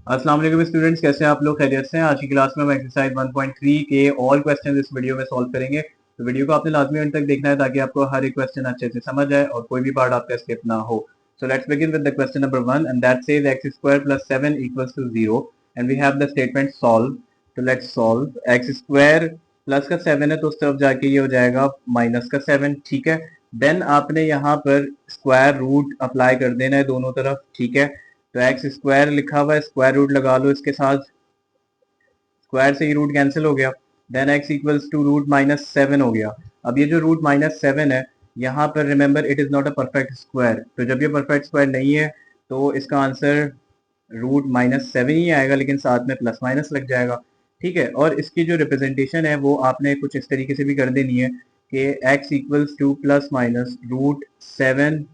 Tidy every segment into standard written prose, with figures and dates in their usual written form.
अस्सलाम वालेकुम स्टूडेंट्स, कैसे हैं आप लोग? खैरियत से हैं? आज की क्लास में हम एक्सरसाइज 1.3 के ऑल क्वेश्चंस इस वीडियो में सॉल्व करेंगे। तो वीडियो को आपने लाजमी एंड तक देखना है ताकि आपको हर एक क्वेश्चन अच्छे से समझ आए और कोई भी पार्ट आपका स्किप ना हो। So let's begin with the question number 1 and that says x square plus 7 equals to 0 and we have the statement solve. तो let's solve. x square plus का 7 है तो उस तरफ जाके ये हो जाएगा माइनस का 7, ठीक है। देन आपने यहाँ पर स्क्वायर रूट अप्लाई कर देना है दोनों तरफ, ठीक है। तो एक्स स्क्वायर लिखा हुआ है, स्क्वायर रूट लगा लो इसके साथ, स्क्वायर से ही रूट कैंसिल हो गया। Then X equals to root minus 7 हो गया। अब ये जो रूट माइनस 7 है, यहाँ पर remember it is not a perfect square, तो जब ये परफेक्ट स्क्वायर नहीं है तो इसका आंसर रूट माइनस 7 ही आएगा, लेकिन साथ में प्लस माइनस लग जाएगा, ठीक है। और इसकी जो रिप्रेजेंटेशन है वो आपने कुछ इस तरीके से भी कर देनी है कि X equals to plus minus root 7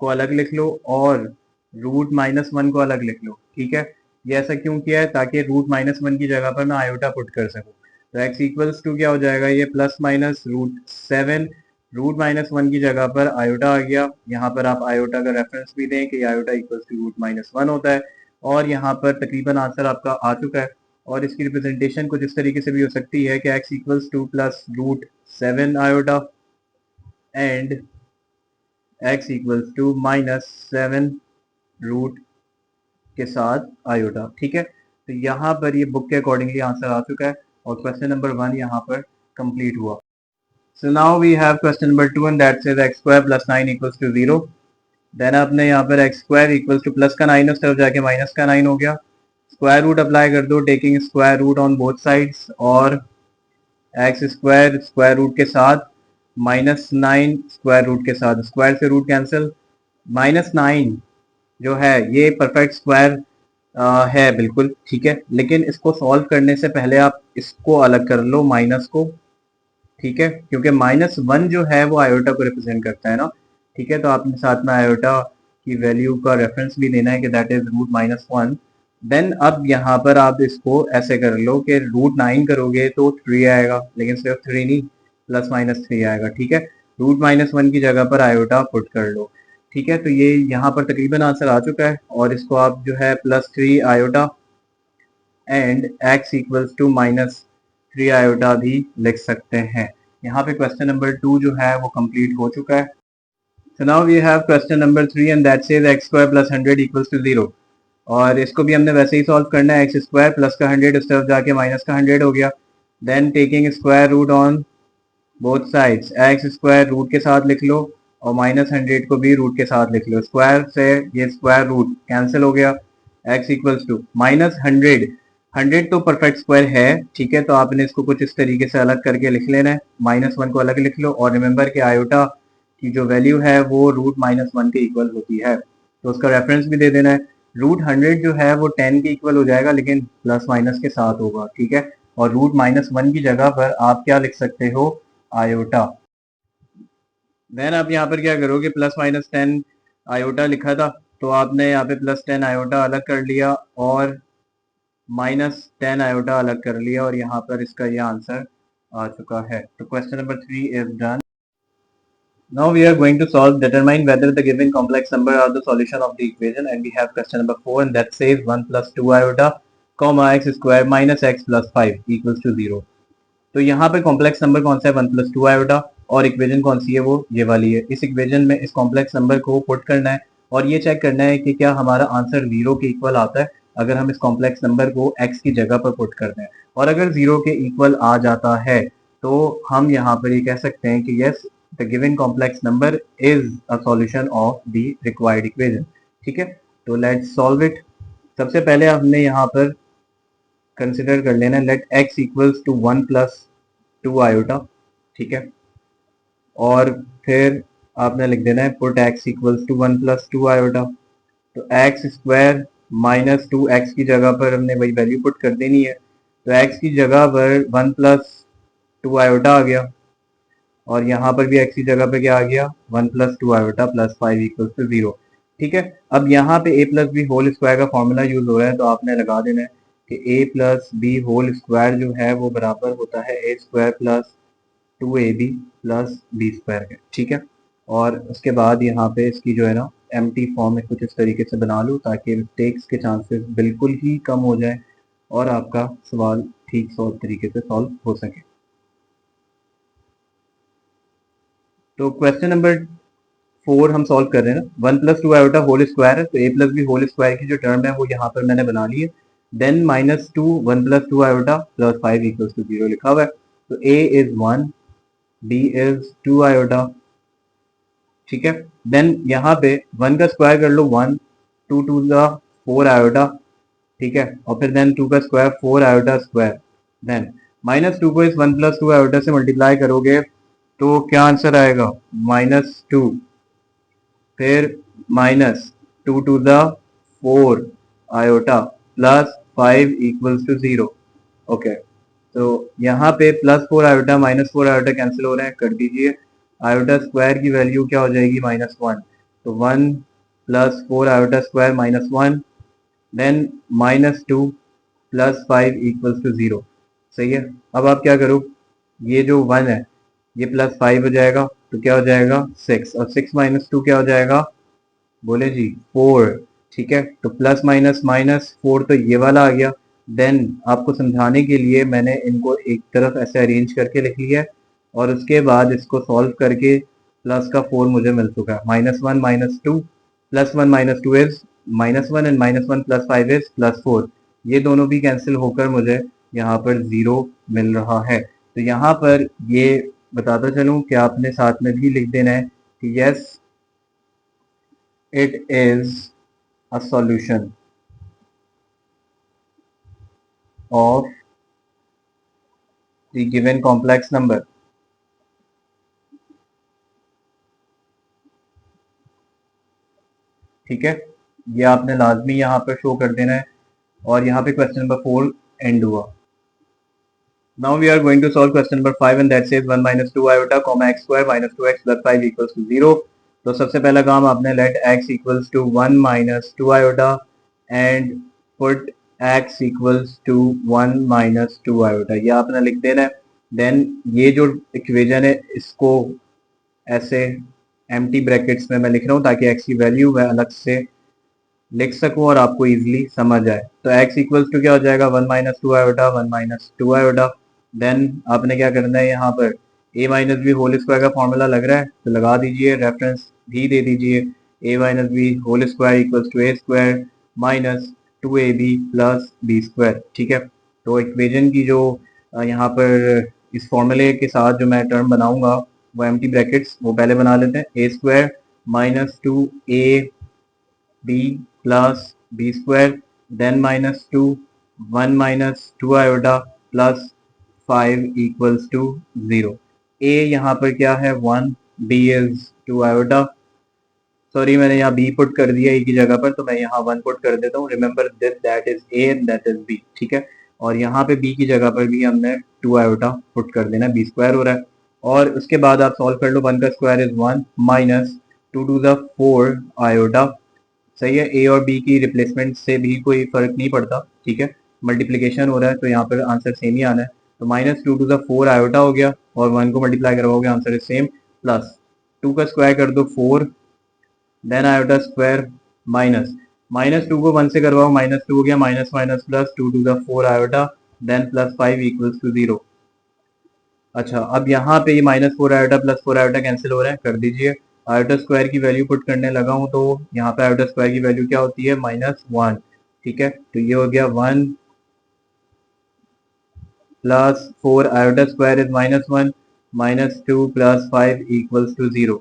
को अलग लिख लो और रूट माइनस 1 को अलग लिख लो, ठीक है। ये ऐसा क्यों किया है? ताकि रूट माइनस 1 की जगह पर मैं आयोटा पुट कर सकूं। तो x इक्वल्स टू क्या हो जाएगा? ये plus minus root 7, root minus 1 की जगह पर आयोटा आ गया। यहाँ पर आप आयोटा का रेफरेंस भी दें कि iota equals to root minus 1 होता है। और यहाँ पर तकरीबन आंसर आपका आ चुका है। और इसकी रिप्रेजेंटेशन कुछ इस तरीके से भी हो सकती है कि x equals to plus root 7 iota and x equals to minus 7 root के साथ आयोटा, ठीक है। तो यहाँ पर ये बुक के अकॉर्डिंगली आंसर आ चुका है और क्वेश्चन नंबर 1 यहाँ पर कंप्लीट हुआ। So now we have question number 2 and that says x square plus 9 equals to 0। Then आपने यहाँ पर x square equals to plus का 9 उस तरफ जाके माइनस का 9 हो गया। स्क्वायर रूट अप्लाई कर दो taking square root on both sides, और एक्स स्क्वायर स्क्वायर रूट के साथ माइनस 9 स्क्वायर रूट के साथ, स्क्वायर से रूट कैंसिल। माइनस 9 जो है ये परफेक्ट स्क्वायर है बिल्कुल, ठीक है। लेकिन इसको सॉल्व करने से पहले आप इसको अलग कर लो, माइनस को, ठीक है, क्योंकि माइनस 1 जो है वो आयोटा को रिप्रेजेंट करता है ना, ठीक है। तो आपने साथ में आयोटा की वैल्यू का रेफरेंस भी देना है कि that is root minus 1। Then अब यहाँ पर आप इसको ऐसे कर लो कि रूट 9 करोगे तो 3 आएगा, लेकिन सिर्फ 3 नहीं, प्लस माइनस 3 आएगा, ठीक है। रूट माइनस 1 की जगह पर आयोटा पुट कर लो, ठीक है। तो ये यहाँ पर तकरीबन आंसर आ चुका है और इसको आप जो है plus 3 iota and x equals to minus 3 iota भी लिख सकते हैं। यहाँ पे क्वेश्चन नंबर 2 जो है वो कंप्लीट हो चुका है। So now we have question number 3 and that says x square plus 100 equals to 0। और इसको भी हमने वैसे ही सॉल्व करना है, एक्स स्क्वायर प्लस का 100 उस तरफ जाके माइनस का 100 हो गया। Then taking square root on both sides, X square root के साथ लिख लो और माइनस 100 को भी रूट के साथ लिख लो। स्क्वायर से ये स्क्वायर रूट कैंसिल हो गया। एक्स इक्वल्स टू माइनस 100, 100 तो परफेक्ट स्क्वायर है, ठीक है। तो आपने इसको कुछ इस तरीके से अलग करके लिख लेना है, माइनस 1 को अलग लिख लो और रिमेंबर कि आयोटा की जो वैल्यू है वो रूट माइनस 1 के इक्वल होती है, तो उसका रेफरेंस भी दे देना है। रूट 100 जो है वो 10 के इक्वल हो जाएगा, लेकिन प्लस माइनस के साथ होगा, ठीक है। और रूट माइनस 1 की जगह पर आप क्या लिख सकते हो? आयोटा। देन आप यहाँ पर क्या करोगे? प्लस माइनस 10 आयोटा लिखा था तो आपने यहाँ पे प्लस 10 आयोटा अलग कर लिया और माइनस 10 आयोटा अलग कर लिया, और यहाँ पर इसका ये आंसर आ चुका है। तो question number 3 is done. Now we are going to solve, determine whether the given complex number are the solution of the equation, and we have question number 4 and that says 1 plus 2 iota comma x square minus x plus 5 equals to 0। तो यहाँ पे complex number कौन सा है? 1 plus 2 iota, और equation कौन सी है? वो ये वाली है। इस इक्वेशन में इस कॉम्प्लेक्स नंबर को पुट करना है और ये चेक करना है कि क्या हमारा आंसर 0 के इक्वल आता है अगर हम इस कॉम्प्लेक्स नंबर को x की जगह पर पुट करते हैं। और अगर 0 के इक्वल आ जाता है तो हम यहाँ पर ये कह सकते हैं कि yes, the given complex number is a solution of the required equation, ठीक है। तो लेट्स सॉल्व इट। सबसे पहले हमने यहाँ पर कंसिडर कर लेना let x equals to 1 plus 2 iota, ठीक है। और फिर आपने लिख देना है put x equals to 1 plus 2 iota. तो एक्स स्क्वायर माइनस 2x की जगह पर हमने वही वैल्यू पुट कर देनी है। तो x की जगह पर 1 प्लस 2 आयोटा आ गया और यहाँ पर भी x की जगह पे क्या आ गया? 1 plus 2 iota plus 5 equals to 0, ठीक है। अब यहाँ पे a plus B whole square का फॉर्मूला यूज हो रहा है, तो आपने लगा देना है कि a plus B whole square जो है वो बराबर होता है a square plus 2ab plus B square के, ठीक है। और उसके बाद यहाँ पे इसकी जो है ना एम्प्टी फॉर्म में कुछ इस तरीके से बना लूँ ताकि मिस्टेक्स के चांसेस बिल्कुल ही कम हो जाए और आपका सवाल ठीक तरीके से सॉल्व हो सके। तो क्वेश्चन नंबर 4 हम सॉल्व कर रहे हैं ना। 1 + 2 आयोटा होल स्क्वायर है, तो a + b होल स्क्वायर की जो टर्म है वो यहाँ पर मैंने बना ली है। देन -2 1 + 2 आयोटा + 5 = 0 लिखा हुआ है। तो a is 1, b is 2 iota, ठीक है। देन यहाँ पे 1 का स्क्वायर कर लो 1, 2 2 का 4 आयोटा, ठीक है। और फिर देन 2 का स्क्वायर 4 आयोटा स्क्वायर। देन -2 को इस 1 + 2 आयोटा से मल्टीप्लाई करोगे तो क्या आंसर आएगा, -2, फिर -2 टू द 4 आयोटा +5 = 0। ओके, तो यहाँ पे +4 आयोटा -4 आयोटा कैंसिल हो रहे हैं, कर दीजिए। आयोटा स्क्वायर की वैल्यू क्या हो जाएगी, -1, तो 1 + 4 आयोटा स्क्वायर -1, देन -2 + 5 = 0। सही है। अब आप क्या करो, ये जो 1 है ये +5 हो जाएगा तो क्या हो जाएगा 6, और 6 - 2 क्या हो जाएगा, बोले जी 4, ठीक है। तो प्लस माइनस -4 तो ये वाला आ गया। देन आपको समझाने के लिए मैंने इनको एक तरफ ऐसे अरेंज करके लिख लिया है और उसके बाद इसको सॉल्व करके प्लस का 4 मुझे मिल चुका है। -1 -2 +1 - 2 इज -1 एंड -1 + 5 इज +4। ये दोनों भी कैंसिल होकर मुझे यहाँ पर 0 मिल रहा है। तो यहाँ पर ये बताता चलूँ कि आपने साथ में भी लिख देना है कि yes it is a solution of the given complex number। ठीक है, ये आपने लाजमी यहाँ पर शो कर देना है और यहाँ पे क्वेश्चन नंबर 4 एंड हुआ। Now we are going to solve question number 5 and that says 1 - 2 iota, x square - 2x + 5 = 0। तो सबसे पहला काम आपने let x equals to 1 - 2 iota and put x equals to 1 - 2 iota, ये आपने लिख देना है। देन ये जो इक्वेशन है इसको ऐसे एम्प्टी ब्रैकेट्स में मैं लिख रहा हूँ ताकि x की वैल्यू मैं अलग से लिख सकूं और आपको इजीली समझ आए। तो x इक्वल्स टू क्या हो जाएगा, 1 - 2 आयोटा 1 - 2 आयोटा। देन आपने क्या करना है, यहाँ पर a - b होल स्क्वायर का फॉर्मूला लग रहा है तो लगा दीजिए, रेफरेंस भी दे दीजिए। a - b whole square equals to a square minus 2ab + b square, ठीक है। तो इक्वेशन की जो यहाँ पर इस फॉर्मूले के साथ जो मैं टर्म बनाऊंगा वो एम्प्टी ब्रैकेट्स वो पहले बना लेते हैं। a square -2ab + b square, then -2 1 - 2 iota + 5 = 0। a यहाँ पर क्या है 1, b इज 2 आयोटा, सॉरी मैंने यहाँ b पुट कर दिया a की जगह पर, तो मैं यहाँ 1 पुट कर देता हूँ। Remember this that is a and that is b, ठीक है। और यहाँ पे b की जगह पर भी हमने 2 आयोटा पुट कर देना, b स्क्वायर हो रहा है। और उसके बाद आप सॉल्व कर लो, 1 का square is 1 -2 to the 4 iota. सही है, ए और बी की रिप्लेसमेंट से भी कोई फर्क नहीं पड़ता, ठीक है। मल्टीप्लीकेशन हो रहा है तो यहाँ पर आंसर सेम ही आना है। तो -2 टू द 4 आयोटा हो गया और 1 को मल्टीप्लाई करवाओगे आंसर इज सेम, प्लस 2 का स्क्वायर कर दो 4, देन आयोटा स्क्वायर माइनस -2 को 1 से करवाओ -2 हो गया, minus minus plus 2 to the 4 iota, then +5 = 0। अच्छा, अब यहाँ पे ये -4 आयोटा +4 आयोटा कैंसिल हो रहा है, कर दीजिए। आयोटा स्क्वायर की वैल्यू पुट करने लगा हूँ तो यहाँ पे आयोटा स्क्वायर की वैल्यू क्या होती है, -1, ठीक है। तो ये हो गया 1 + 4 आयोटा स्क्वायर इज -1 -2 + 5 = 0।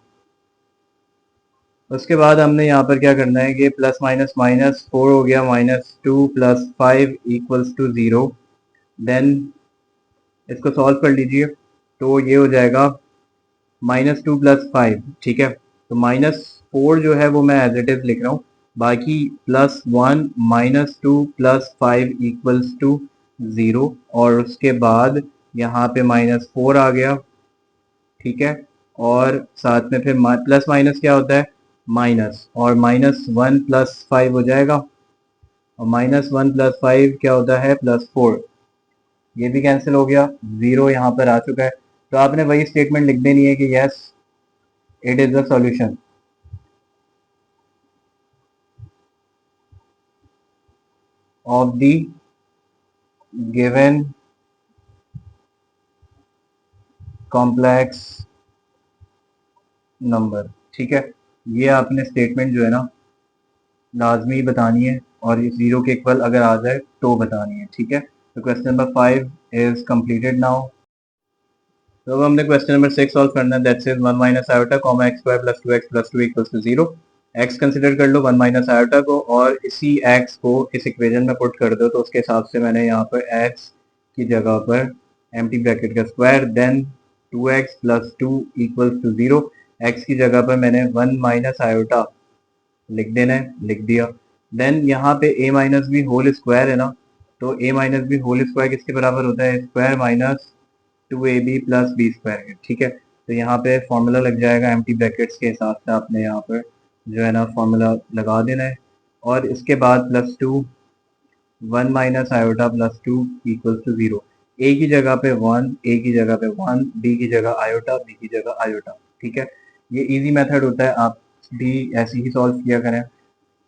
उसके बाद हमने यहाँ पर क्या करना है कि प्लस माइनस माइनस 4 हो गया, -2 + 5 = 0। देन इसको सॉल्व कर लीजिए तो ये हो जाएगा -2 + 5, ठीक है। तो -4 जो है वो मैं एज इट इज लिख रहा हूँ, बाकी +1 -2 + 5 = 0 और उसके बाद यहाँ पे -4 आ गया, ठीक है। और साथ में फिर प्लस माइनस क्या होता है, माइनस, और -1 + 5 हो जाएगा और -1 + 5 क्या होता है, +4। ये भी कैंसिल हो गया, 0 यहाँ पर आ चुका है। तो आपने वही स्टेटमेंट लिख देनी है कि yes it is the solution. Of the given complex number. ठीक है, ये आपने स्टेटमेंट जो है ना लाजमी बतानी है, और ये 0 के इक्वल अगर आ जाए तो बतानी है। ठीक है, तो question number 5 is completed now. तो अब हमने क्वेश्चन नंबर 6 सॉल्व करना है। That is 1 minus iota comma x square plus 2x plus 2 equals to 0। X consider कर लो 1 माइनस आयोटा को, और इसी एक्स को इस इक्वेशन में पुट कर दो। तो उसके हिसाब से मैंने यहाँ पर एक्स की जगह पर एम्प्टी ब्रैकेट का square, then 2x plus 2 equals to 0। X की जगह पर मैंने 1 माइनस आयोटा लिख देना है, लिख दिया। देन यहाँ पे a minus b whole square है ना, तो a minus b whole square किसके बराबर होता है? Square minus 2ab plus B square. ठीक है, तो यहाँ पे फॉर्मूला लग जाएगा एम्प्टी ब्रैकेट्स के हिसाब से, आपने यहाँ पर जो है ना फॉर्मूला लगा देना है। और इसके बाद plus 2 1 minus iota plus 2 equal to 0। A की जगह पे 1, ए की जगह पे 1, बी की जगह आयोटा, बी की जगह आयोटा। ठीक है, ये इजी मेथड होता है, आप भी ऐसे ही सॉल्व किया करें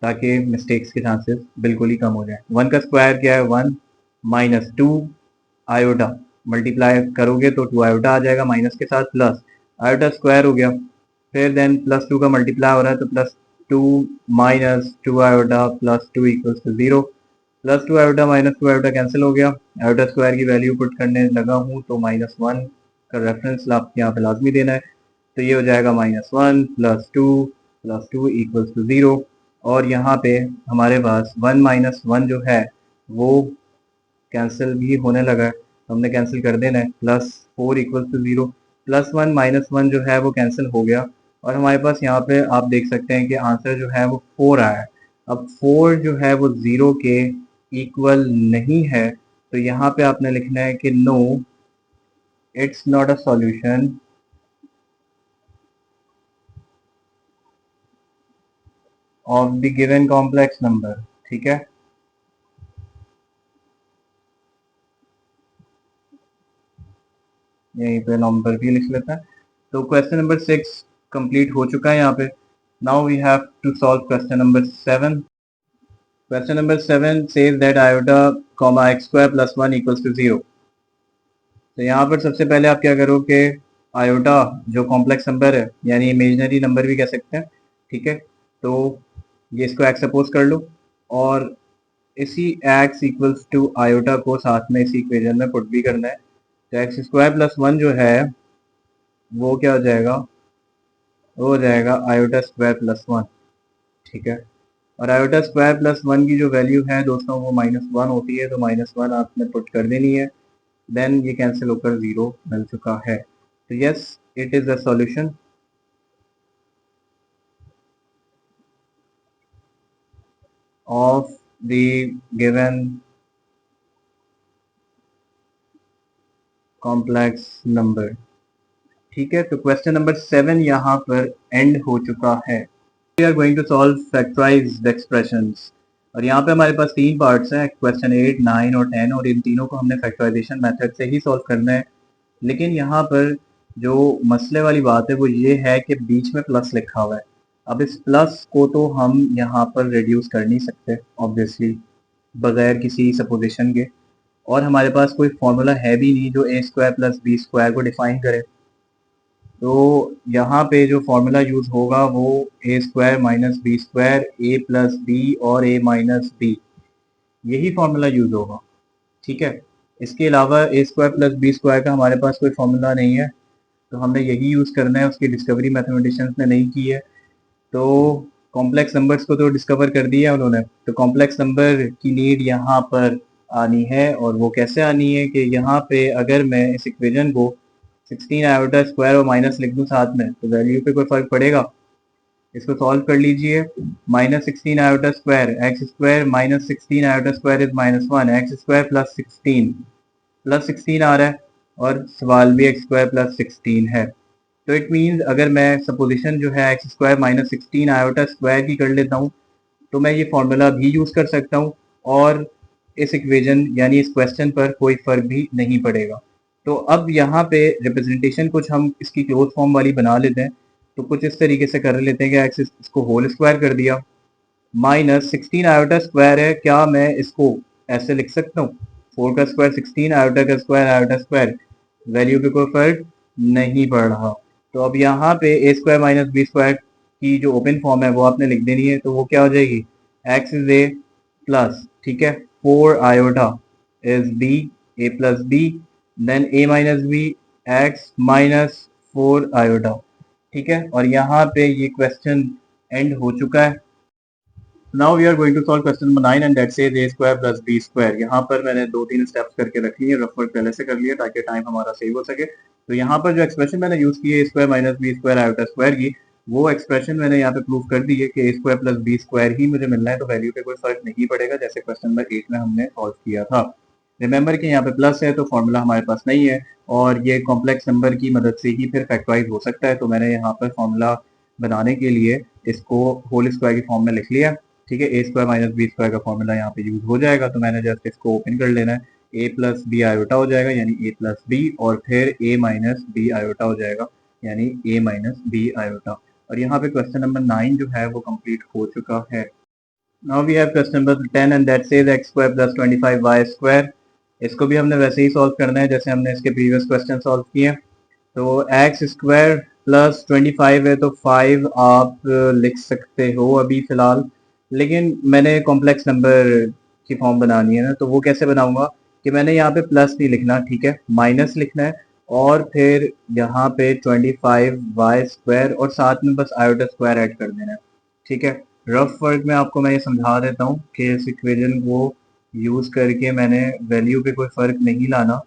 ताकि मिस्टेक्स के चांसेस बिल्कुल ही कम हो जाए। 1 का स्क्वायर क्या है? 1 माइनस 2 आयोटा, मल्टीप्लाई करोगे तो 2 आयोटा आ जाएगा, माइनस के साथ प्लस आयोटा स्क्वायर हो गया। फिर देन प्लस 2 का मल्टीप्लाई हो रहा है, तो plus 2 minus 2 iota plus 2 equals to 0। Plus 2 iota minus 2 iota cancel हो गया। आयोटा स्क्वायर की वैल्यू पुट करने लगा हूँ, तो -1 का रेफरेंस आपके यहाँ पे लाजमी देना है। तो ये हो जाएगा -1 प्लस टू इक्वल्स टू 0। और यहाँ पे हमारे पास 1 माइनस 1 जो है वो कैंसिल भी होने लगा है, तो हमने कैंसिल कर देना है। Plus 4 equals to 0, plus 1 minus 1 जो है वो कैंसिल हो गया, और हमारे पास यहाँ पे आप देख सकते हैं कि आंसर जो है वो 4 आया है। अब 4 जो है वो 0 के इक्वल नहीं है, तो यहाँ पे आपने लिखना है कि no it's not a solution of the given complex number. ठीक है, यहीं पे नंबर भी लिख लेता है। तो क्वेश्चन नंबर 6 कंप्लीट हो चुका है यहाँ पे। Now we have to solve question number 7। Question number 7 says that iota comma x square plus 1 equals to 0। तो यहाँ पर सबसे पहले आप क्या करो कि आयोटा जो कॉम्प्लेक्स नंबर है, यानी इमेजिनरी नंबर भी कह सकते हैं। ठीक है, तो ये इसको एक्स सपोज कर लो, और इसी एक्स इक्वल्स टू आयोटा को साथ में इसी इक्वेशन में पुट भी करना है। तो एक्स स्क्वायर प्लस 1 जो है वो क्या हो जाएगा? वो हो जाएगा आयोटा स्क्वायर प्लस 1। ठीक है, और आयोटा स्क्वायर प्लस 1 की जो वैल्यू है दोस्तों वो -1 होती है, तो -1 आपने पुट कर देनी है। देन ये कैंसिल होकर 0 मिल चुका है। तो yes, it is the solution of the given complex number. ठीक है, तो क्वेश्चन नंबर 7 यहाँ पर एंड हो चुका है। We are going to solve factorised expressions, और यहाँ पे हमारे पास 3 पार्ट्स हैं, क्वेश्चन 8, 9 और 10, और इन तीनों को हमने फैक्टराइजेशन मेथड से ही सॉल्व करना है। लेकिन यहाँ पर जो मसले वाली बात है वो ये है कि बीच में प्लस लिखा हुआ है। अब इस प्लस को तो हम यहाँ पर रिड्यूस कर नहीं सकते ऑब्वियसली, बगैर किसी सपोजिशन के, और हमारे पास कोई फॉर्मूला है भी नहीं जो ए स्क्वायर प्लस बी स्क्वायर को डिफाइन करे। तो यहाँ पे जो फॉर्मूला यूज होगा वो ए स्क्वायर माइनस बी स्क्वायर, ए प्लस बी और ए माइनस बी, यही फॉर्मूला यूज होगा। ठीक है, इसके अलावा ए स्क्वायर प्लस बी स्क्वायर का हमारे पास कोई फॉर्मूला नहीं है, तो हमने यही यूज करना है। उसकी डिस्कवरी मैथमेटिशियंस ने नहीं की है। तो कॉम्प्लेक्स नंबर्स को तो डिस्कवर कर दिया उन्होंने, तो कॉम्प्लेक्स नंबर की नीड यहाँ पर आनी है। और वो कैसे आनी है कि यहाँ पे अगर मैं इस इक्वेशन को 16 आयोटा स्क्वायर और माइनस लिख दूँ साथ में, तो वैल्यू पे कोई फर्क पड़ेगा? इसको सॉल्व कर लीजिए। -16 iota square x square minus 16 iota square is -1, x square plus 16 आ रहा है, और सवाल भी एक्स स्क्वायर प्लस 16 है। तो इट मीन्स अगर मैं सपोजिशन जो है x square minus 16 iota square की कर लेता हूँ, तो मैं ये फॉर्मूला भी यूज़ कर सकता हूँ, और इस इक्वेशन यानी इस क्वेश्चन पर कोई फर्क भी नहीं पड़ेगा। तो अब यहाँ पे रिप्रेजेंटेशन कुछ हम इसकी क्लोज फॉर्म वाली बना लेते हैं। तो कुछ इस तरीके से कर लेते हैं कि एक्स इसको होल स्क्वायर कर दिया, -16 आयोटा स्क्वायर है, क्या मैं इसको ऐसे लिख सकता हूँ 4 का स्क्वायर 16, आयोटा का स्क्वायर आयोटा स्क्वायर, वैल्यू पे कोई फर्क नहीं पड़ रहा। तो अब यहाँ पे ए स्क्वायर माइनस बी स्क्वायर की जो ओपन फॉर्म है वो आपने लिख देनी है, तो वो क्या हो जाएगी, एक्स इज ए प्लस, ठीक है, 4 iota is b, a plus b, then a minus b x minus 4 iota, ठीक है। और यहाँ पे ये क्वेश्चन एंड हो चुका है। Now we are going to solve question number 9 and that says a square plus b square. यहाँ पर मैंने 2-3 स्टेप्स करके रखी है, रफ वर्क पहले से कर लिया ताकि टाइम हमारा सेव हो सके। तो यहाँ पर जो एक्सप्रेशन मैंने यूज की है a square minus b square iota square की, वो एक्सप्रेशन मैंने यहाँ पे प्रूव कर दी है कि a square plus B square ही मुझे मिलना है, तो वैल्यू पे कोई फर्क नहीं पड़ेगा जैसे क्वेश्चन नंबर 8 में हमने सॉल्व किया था। रिमेंबर कि यहाँ पे प्लस है तो फॉर्मूला हमारे पास नहीं है, और ये कॉम्प्लेक्स नंबर की मदद से ही फिर फैक्टराइज हो सकता है, तो मैंने यहाँ पर फॉर्मूला बनाने के लिए इसको होल स्क्वायर की फॉर्म में लिख लिया, ठीक है। ए स्क्वायर माइनस बी स्क्वायर का फॉर्मूला यहाँ पे यूज हो जाएगा, तो मैंने जस्ट इसको ओपन कर लेना है, ए प्लस बी आयोटा हो जाएगा यानी ए प्लस बी, और फिर ए माइनस बी आयोटा हो जाएगा यानी ए माइनस बी आयोटा। और यहाँ पे क्वेश्चन नंबर 9 जो है वो कंप्लीट हो चुका है। Now we have question number 10 and that says x square plus 25 y square. इसको भी हमने वैसे ही सॉल्व करना है जैसे हमने इसके प्रीवियस क्वेश्चन सॉल्व किए। तो एक्स स्क्वायर प्लस 25 है तो 5 आप लिख सकते हो अभी फिलहाल, लेकिन मैंने कॉम्प्लेक्स नंबर की फॉर्म बनानी है ना, तो वो कैसे बनाऊंगा कि मैंने यहाँ पे प्लस नहीं लिखना, ठीक है, माइनस लिखना है, और फिर यहाँ पे 25 वाई स्क्वायर और साथ में बस आयोटा स्क्वायर ऐड कर देना है, ठीक है। रफ वर्क में आपको मैं ये समझा देता हूँ कि इस इक्वेशन को यूज करके मैंने वैल्यू पे कोई फर्क नहीं लाना,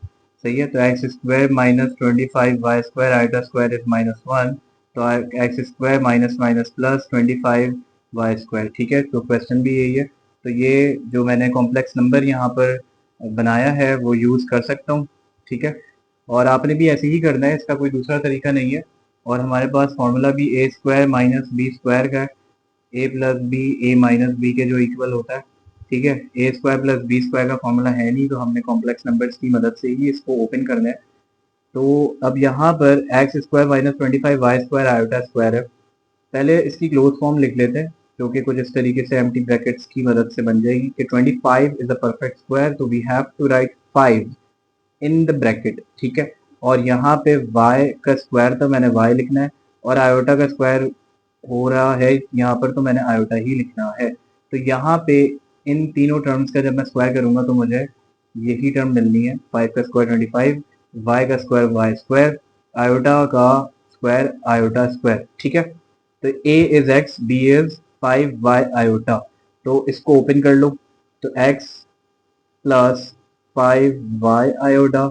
सही है। तो x square minus 25 y square iota square is -1, तो x square minus minus plus 25 y square, ठीक है। तो क्वेश्चन भी यही है, तो ये जो मैंने कॉम्प्लेक्स नंबर यहाँ पर बनाया है वो यूज कर सकता हूँ, ठीक है। और आपने भी ऐसे ही करना है, इसका कोई दूसरा तरीका नहीं है। और हमारे पास फॉर्मूला भी ए स्क्वायर माइनस बी स्क्वायर का है, ए प्लस बी ए माइनस बी के जो इक्वल होता है, ठीक है। ए स्क्वायर प्लस बी स्क्वायर का फॉर्मूला है नहीं, तो हमने कॉम्प्लेक्स नंबर्स की मदद से ही इसको ओपन करना है। तो अब यहाँ पर x square minus 25 y square iota square है, पहले इसकी क्लोज फॉर्म लिख लेते हैं जो कि कुछ इस तरीके से एम्प्टी ब्रैकेट्स की मदद से बन जाएगी कि 25 इज अ परफेक्ट स्क्वायर, तो we have to write 5 in the bracket, ठीक है। और यहाँ पे y का स्क्वायर तो मैंने y लिखना है, और आयोटा का स्क्वायर हो रहा है यहाँ पर, तो मैंने आयोटा ही लिखना है। तो यहाँ पे इन तीनों टर्म्स का जब मैं स्क्वायर करूंगा तो मुझे यही टर्म मिलनी है, 5 का स्क्वायर 25, y का स्क्वायर y स्क्वायर, आयोटा का स्क्वायर आयोटा स्क्वायर, ठीक है। तो a is x, b is 5y iota, तो इसको ओपन कर लो, तो x प्लस 5y आयोटा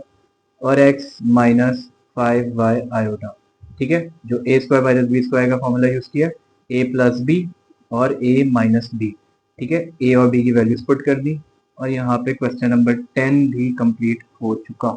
और x माइनस 5y आयोटा, ठीक है। जो ए स्क्वायर माइनस बी स्क्वायर का फॉर्मूला यूज किया, ए प्लस बी और ए माइनस बी, ठीक है। ए और बी की वैल्यूज पुट कर दी, और यहाँ पे क्वेश्चन नंबर 10 भी कंप्लीट हो चुका।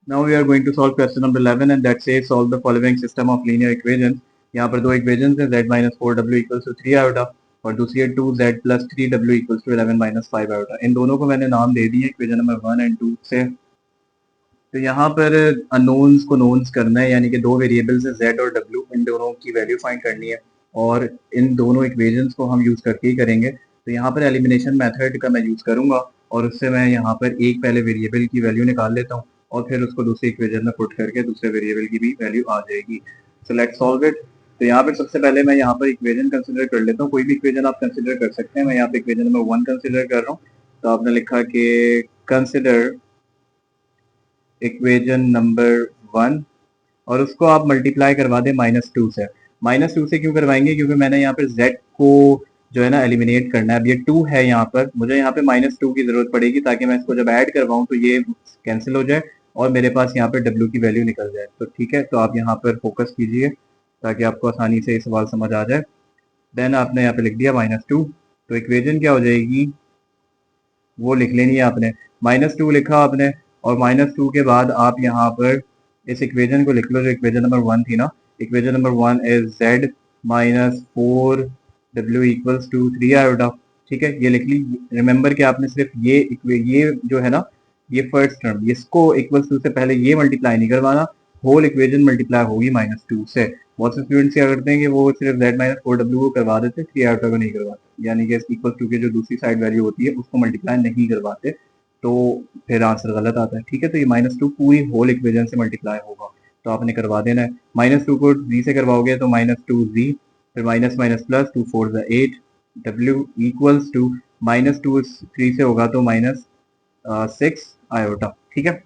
Now we are going to solve question number 11 and that says solve the following system of linear equations. यहाँ पर दो इक्वेशंस हैं, z minus 4w equals to 3 iota, और दूसरी है 2z plus 3w equals to 11 minus 5 iota. इन दोनों को मैंने नाम दे दिए इक्वेशन नंबर 1 एंड 2 से। तो यहाँ पर अननोन्स को नोन्स करना है, यानी कि दो वेरिएबल्स हैं z और w, इन दोनों की वैल्यू फाइंड करनी है, और इन दोनों इक्वेशंस को हम यूज करके ही करेंगे। तो यहाँ पर एलिमिनेशन मेथड का मैं यूज करूंगा, और उससे मैं यहाँ पर एक पहले वेरिएबल की वैल्यू निकाल लेता हूँ, और फिर उसको दूसरे इक्वेशन में पुट करके दूसरे वेरिएबल की भी वैल्यू आ जाएगी। So let's solve it. तो यहाँ पर सबसे पहले मैं यहाँ पर इक्वेशन कंसिडर कर लेता हूँ, कोई भी इक्वेशन आप कंसिडर कर सकते हैं। मैं यहाँ पे इक्वेशन नंबर 1 कंसिडर कर रहा हूँ, तो आपने लिखा कि कंसिडर इक्वेशन नंबर 1, और उसको आप मल्टीप्लाई करवा दें -2 से। -2 से क्यों करवाएंगे, क्योंकि मैंने यहाँ पर z को जो है ना एलिमिनेट करना है। अब ये 2 है यहाँ पर, मुझे यहाँ पे -2 की जरूरत पड़ेगी ताकि मैं इसको जब ऐड करवाऊँ तो ये कैंसिल हो जाए और मेरे पास यहाँ पे w की वैल्यू निकल जाए। तो ठीक है, तो आप यहाँ पर फोकस कीजिए ताकि आपको आसानी से ये सवाल समझ आ जाए। देन आपने यहाँ पे लिख दिया -2, तो इक्वेशन क्या हो जाएगी वो लिख लेनी है आपने। -2 लिखा आपने, और -2 के बाद आप यहाँ पर इस इक्वेशन को लिख लो जो इक्वेशन नंबर 1 थी ना। Equation number 1 is z minus 4w equals to 3 iota, ठीक है, ये लिख ली। रिमेंबर कि आपने सिर्फ ये जो है ना, ये फर्स्ट टर्म, इसको इक्वल्स टू से पहले ये मल्टीप्लाई नहीं करवाना, होल इक्वेशन मल्टीप्लाई होगी -2 से। बहुत से स्टूडेंट्स क्या करते हैं कि वो सिर्फ z माइनस 4w को करवा देते, 3 आयोटा को नहीं करवाते, यानी कि इक्वल टू के जो दूसरी साइड वैल्यू होती है उसको मल्टीप्लाई नहीं करवाते, तो फिर आंसर गलत आता है। ठीक है, तो ये -2 पूरी होल इक्वेशन से मल्टीप्लाई होगा, तो आपने करवा देना है। -2 को z से करवाओगे तो -2z, फिर minus minus plus, 2 4 8, w equals to -2 3 से होगा तो -6 आयोटा। ठीक है,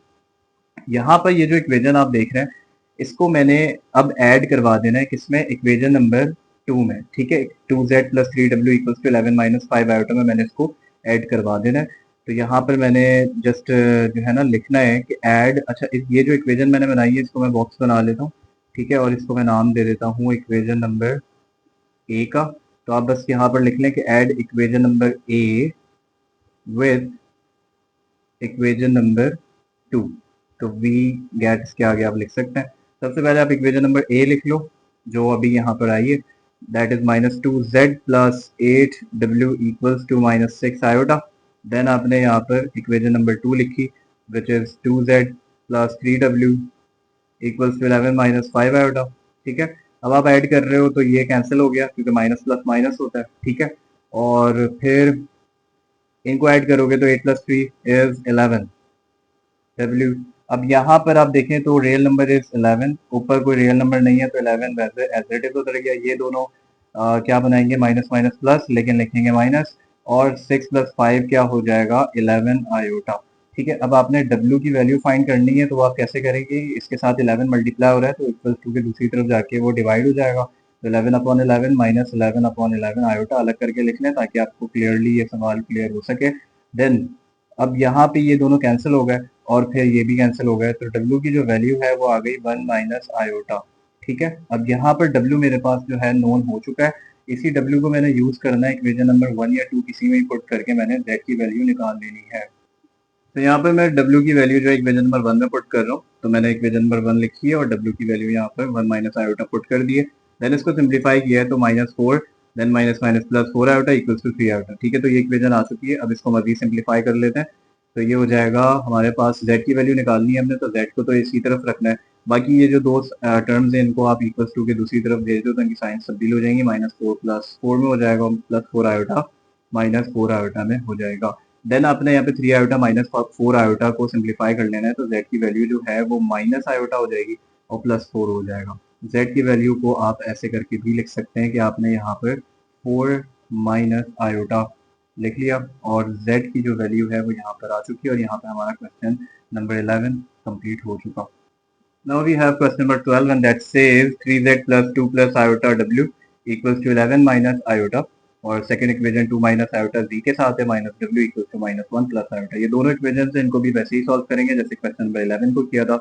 यहाँ पर ये जो इक्वेशन आप देख रहे हैं इसको मैंने अब ऐड करवा देना है किसमें, इक्वेशन नंबर 2 में। ठीक है, 2z plus 3w equals to 11 minus 5 iota में मैंने इसको ऐड करवा देना है। तो यहाँ पर मैंने जस्ट जो है ना लिखना है कि ऐड, अच्छा ये जो इक्वेशन मैंने बनाई है इसको मैं बॉक्स बना लेता हूँ। ठीक है, और इसको मैं नाम दे देता हूँ इक्वेशन नंबर ए का। तो आप बस यहाँ पर लिख लें कि add equation number A with equation number 2, तो वी गेट्स के आगे आप लिख सकते हैं। सबसे पहले आप इक्वेशन नंबर ए लिख लो जो अभी यहाँ पर आई है, that is -2z plus 8w equals to -6 iota. Then आपने यहाँ पर इक्वेशन नंबर 2 लिखी which is 2z plus 3w equals to 11 minus 5 iota. ठीक है, अब आप ऐड कर रहे हो तो ये कैंसिल हो गया क्योंकि माइनस प्लस माइनस होता है। ठीक है, और फिर इनको ऐड करोगे तो 8 प्लस 3 इज 11 w। अब यहाँ पर आप देखें तो रियल नंबर इज 11, ऊपर कोई रियल नंबर नहीं है तो 11 वैसे एज इट इज उतर गया। ये दोनों क्या बनाएंगे, माइनस माइनस प्लस, लेकिन लिखेंगे माइनस, और 6 प्लस 5 क्या हो जाएगा, 11 आयोटा। ठीक है, अब आपने w की वैल्यू फाइंड करनी है तो आप कैसे करेंगे, इसके साथ 11 मल्टीप्लाई हो रहा है तो इक्वल टू के दूसरी तरफ जाके वो डिवाइड हो जाएगा, तो 11 अपॉन 11 माइनस 11 अपॉन 11 आयोटा अलग करके लिख लें ताकि आपको क्लियरली ये सवाल क्लियर हो सके। देन अब यहाँ पे ये दोनों कैंसिल हो गए और फिर ये भी कैंसिल हो गए, तो w की जो वैल्यू है वो आ गई 1 माइनस आयोटा। ठीक है, अब यहाँ पर w मेरे पास जो है नोन हो चुका है, इसी w को मैंने यूज करना है इक्वेशन नंबर 1 या 2 किसी में पुट करके मैंने z की वैल्यू निकाल लेनी है। तो यहाँ पर मैं w की वैल्यू जो है इक्वेशन नंबर 1 में पुट कर रहा हूँ, तो मैंने इक्वेशन नंबर 1 लिखी है और w की वैल्यू यहाँ पर 1 माइनस आयोटा पुट कर दी है। देन इसको सिंप्लीफाई किया है तो -4, then minus minus plus 4 iota equals to 3 iota. ठीक है, तो ये इक्वेशन आ चुकी है। अब इसको मजीद सिंप्लीफाई कर लेते हैं, तो ये हो जाएगा हमारे पास z की वैल्यू निकालनी है हमने, तो z को तो इसी तरफ रखना है, बाकी ये जो दो टर्म्स हैं इनको आप इक्वल्स टू के दूसरी तरफ भेज दो तो इनकी साइंस तब्दील हो जाएंगी, -4 प्लस 4 में हो जाएगा, प्लस 4 आयोटा -4 आयोटा में हो जाएगा। देन आपने यहाँ पे 3 आयोटा माइनस 4 आयोटा को सिंप्लीफाई कर लेना है, तो z की वैल्यू जो है वो माइनस आयोटा हो जाएगी और प्लस 4 हो जाएगा। z की वैल्यू को आप ऐसे करके भी लिख सकते हैं कि आपने यहाँ पर 4 माइनस आयोटा लिख लिया और z की जो वैल्यू है वो यहाँ पर आ चुकी है और यहाँ पे हमारा क्वेश्चन नंबर 11 कंप्लीट हो चुका। Now we have question number 12 and that says 3z plus 2 plus iota w equals to 11 minus iota, और second equation 2 minus iota z के साथ है -w equals to -1 plus iota. ये दोनों इक्वेशन से इनको भी वैसे ही सॉल्व करेंगे जैसे क्वेश्चन नंबर 11 को किया था।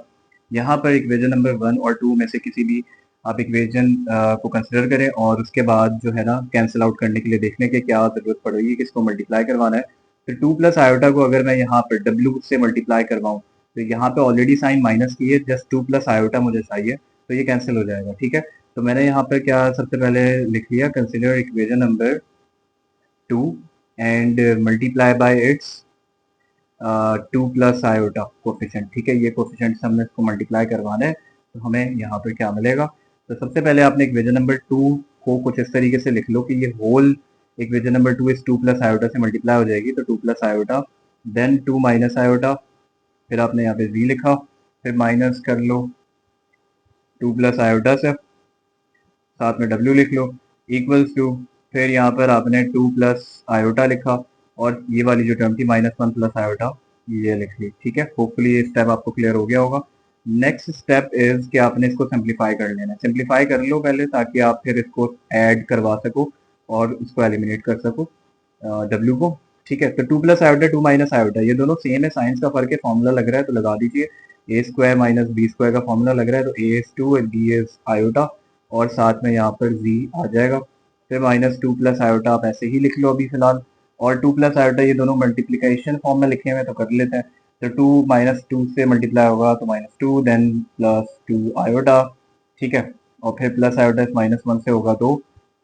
यहाँ पर इक्वेशन नंबर 1 और 2 में से किसी भी आप इक्वेशन को कंसिडर करें और उसके बाद जो है ना कैंसिल आउट करने के लिए देखने के क्या जरूरत पड़ेगी, किसको मल्टीप्लाई करवाना है। तो 2 प्लस आयोटा को अगर मैं यहाँ पर w से मल्टीप्लाई करवाऊँ तो यहाँ पे ऑलरेडी साइन माइनस की है, जस्ट 2 प्लस आयोटा मुझे चाहिए, तो ये कैंसिल हो जाएगा। ठीक है, तो मैंने यहाँ पर क्या सबसे पहले लिख लिया, consider equation number 2 and multiply by it's 2 plus iota coefficient. ठीक है, ये कोफिशिएंट से हमने इसको मल्टीप्लाई करवाना है, तो हमें यहाँ पर क्या मिलेगा। तो सबसे पहले आपने इक्वेशन नंबर 2 को कुछ इस तरीके से लिख लो कि ये होल इक्वेशन नंबर 2 इस 2 प्लस आयोटा से मल्टीप्लाई हो जाएगी, तो 2 plus iota then 2 minus iota, फिर आपने यहाँ पे v लिखा, फिर माइनस कर लो 2 प्लस आयोटा से, साथ में w लिख लो इक्वल्स टू, फिर यहाँ पर आपने 2 प्लस आयोटा लिखा और ये वाली जो टर्म थी -1 प्लस आयोटा ये लिख ली। ठीक है, होपफुली ये स्टेप आपको क्लियर हो गया होगा। नेक्स्ट स्टेप इज कि आपने इसको सिंप्लीफाई कर लेना है, सिंप्लीफाई कर लो पहले ताकि आप फिर इसको ऐड करवा सको और उसको एलिमिनेट कर सको w को। ठीक है, तो 2 प्लस आयोटा 2 माइनस आयोटा ये दोनों सेम है, साइंस का फर्क है, फॉर्मूला लग रहा है तो लगा दीजिए, a square minus b square का फॉर्मूला लग रहा है तो a is 2 and b is iota और साथ में यहाँ पर z आ जाएगा, फिर -2 प्लस आयोटा आप ऐसे ही लिख लो अभी फिलहाल, और 2 प्लस आयोटा ये दोनों मल्टीप्लीकेशन फॉर्म में लिखे हुए तो कर लेते हैं, तो 2 -2 से मल्टीप्लाई होगा तो -2 देन +2 आयोटा। ठीक है, और फिर प्लस आयोटा -1 से होगा तो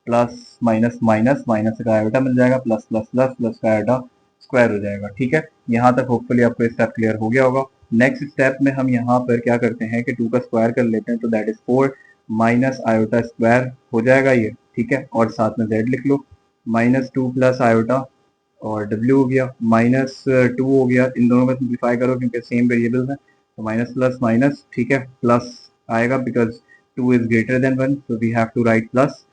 प्लस माइनस माइनस माइनस का आयोटा मिल जाएगा, प्लस प्लस प्लस प्लस का आयोटा स्क्वायर हो जाएगा। ठीक है, यहाँ तक होपफुली आपको स्टेप क्लियर हो गया होगा। नेक्स्ट स्टेप में हम यहाँ पर क्या करते हैं कि 2 का स्क्वायर कर लेते हैं, तो that is 4 minus iota square हो जाएगा ये, ठीक है, और साथ में z लिख लो, -2 प्लस आयोटा और w हो गया, -2 हो गया, इन दोनों को सिंप्लीफाई करो क्योंकि सेम वेरिएबल्स हैं, तो माइनस प्लस माइनस, ठीक है, प्लस आएगा because 2 is greater than 1, so we have to write plus,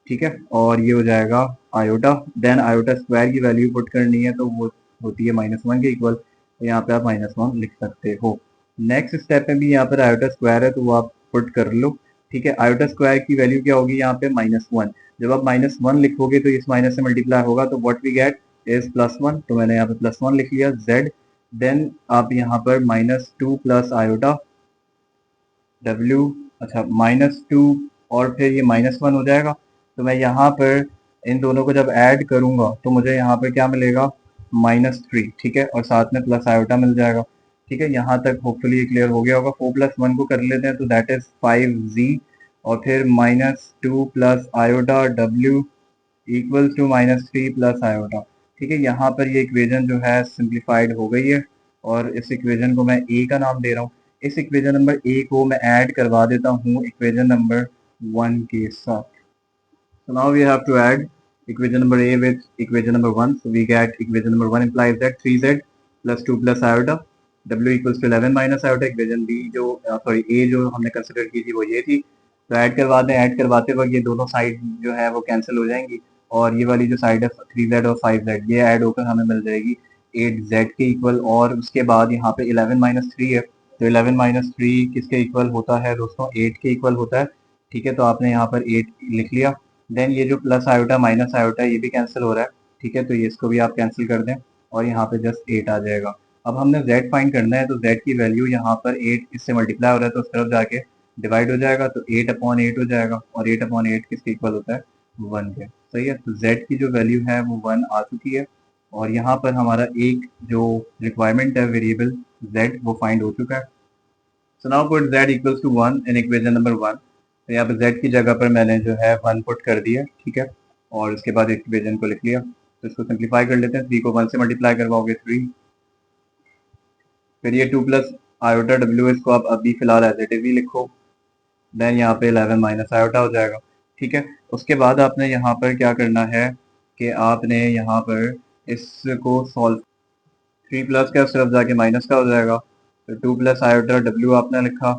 ठीक है, और ये हो जाएगा आयोटा, देन आयोटा स्क्वायर की वैल्यू पुट करनी है तो वो होती है -1 के इक्वल, तो यहाँ पे आप -1 लिख सकते हो। नेक्स्ट स्टेप में भी यहाँ पर आयोटा स्क्वायर है तो वो आप पुट कर लो, ठीक है, आयोटा स्क्वायर की वैल्यू क्या होगी यहाँ पे -1, जब आप -1 लिखोगे तो इस माइनस से मल्टीप्लाई होगा तो व्हाट वी गेट इज +1, तो मैंने यहाँ पे +1 लिख लिया z, देन आप यहाँ पर -2 प्लस आयोटा w, अच्छा -2 और फिर ये -1 हो जाएगा, तो मैं यहाँ पर इन दोनों को जब ऐड करूंगा तो मुझे यहाँ पर क्या मिलेगा -3, ठीक है, और साथ में प्लस आयोटा मिल जाएगा, ठीक है, यहाँ तक होपफुली ये क्लियर हो गया होगा। 4 + 1 को कर लेते हैं तो दैट इज 5z और फिर -2 plus iota w equals to -3 plus iota, ठीक है, यहाँ पर ये इक्वेशन जो है सिंप्लीफाइड हो गई है और इस इक्वेशन को मैं ए का नाम दे रहा हूँ। इस इक्वेशन नंबर ए को मैं ऐड करवा देता हूँ इक्वेशन नंबर 1 के साथ। So now we have to add equation number A with equation number 1. So we get equation number 1 implies that 3z plus 2 plus iota w equals to 11 minus iota. Equation B जो sorry A जो हमने consider की थी वो ये थी, तो add करवा दें, ऐड करवाते वक्त ये दोनों साइड जो है वो कैंसिल हो जाएंगी और ये वाली जो साइड है 3z और 5z ये ऐड होकर हमें मिल जाएगी 8z के इक्वल, और उसके बाद यहाँ पे 11 - 3 है, तो 11 - 3 किसके इक्वल होता है दोस्तों, 8 के इक्वल होता है, ठीक है, तो आपने यहाँ पर 8 लिख लिया, देन ये जो प्लस आयोटा माइनस आयोटा ये भी कैंसिल हो रहा है, ठीक है, तो ये इसको भी आप कैंसिल कर दें और यहाँ पे जस्ट 8 आ जाएगा। अब हमने z फाइंड करना है तो z की वैल्यू यहाँ पर 8 इससे मल्टीप्लाई हो रहा है तो उस तरफ जाके डिवाइड हो जाएगा, तो 8/8 हो जाएगा और 8/8 किसके इक्वल होता है 1 के, सही है, तो z की जो वैल्यू है वो 1 आ चुकी है और यहाँ पर हमारा एक जो रिक्वायरमेंट है वेरिएबल z वो फाइंड हो चुका है। So now put z equals to 1 in equation number 1, तो यहाँ पे z की जगह पर मैंने जो है 1 पुट कर दिया, ठीक है, और उसके बाद इक्वेशन को लिख लिया, तो इसको सिंप्लीफाई कर लेते हैं, 3 को 1 से मल्टीप्लाई करवाओगे 3, फिर ये 2 प्लस आयोटा w इसको आप अभी फिलहाल एज इट इज ही लिखो, देन यहाँ पे 11 माइनस आयोटा हो जाएगा, ठीक है, उसके बाद आपने यहाँ पर क्या करना है कि आपने यहाँ पर इसको सॉल्व, 3 प्लस का उस तरफ जाके माइनस का हो जाएगा, तो 2 प्लस आयोटा w आपने लिखा,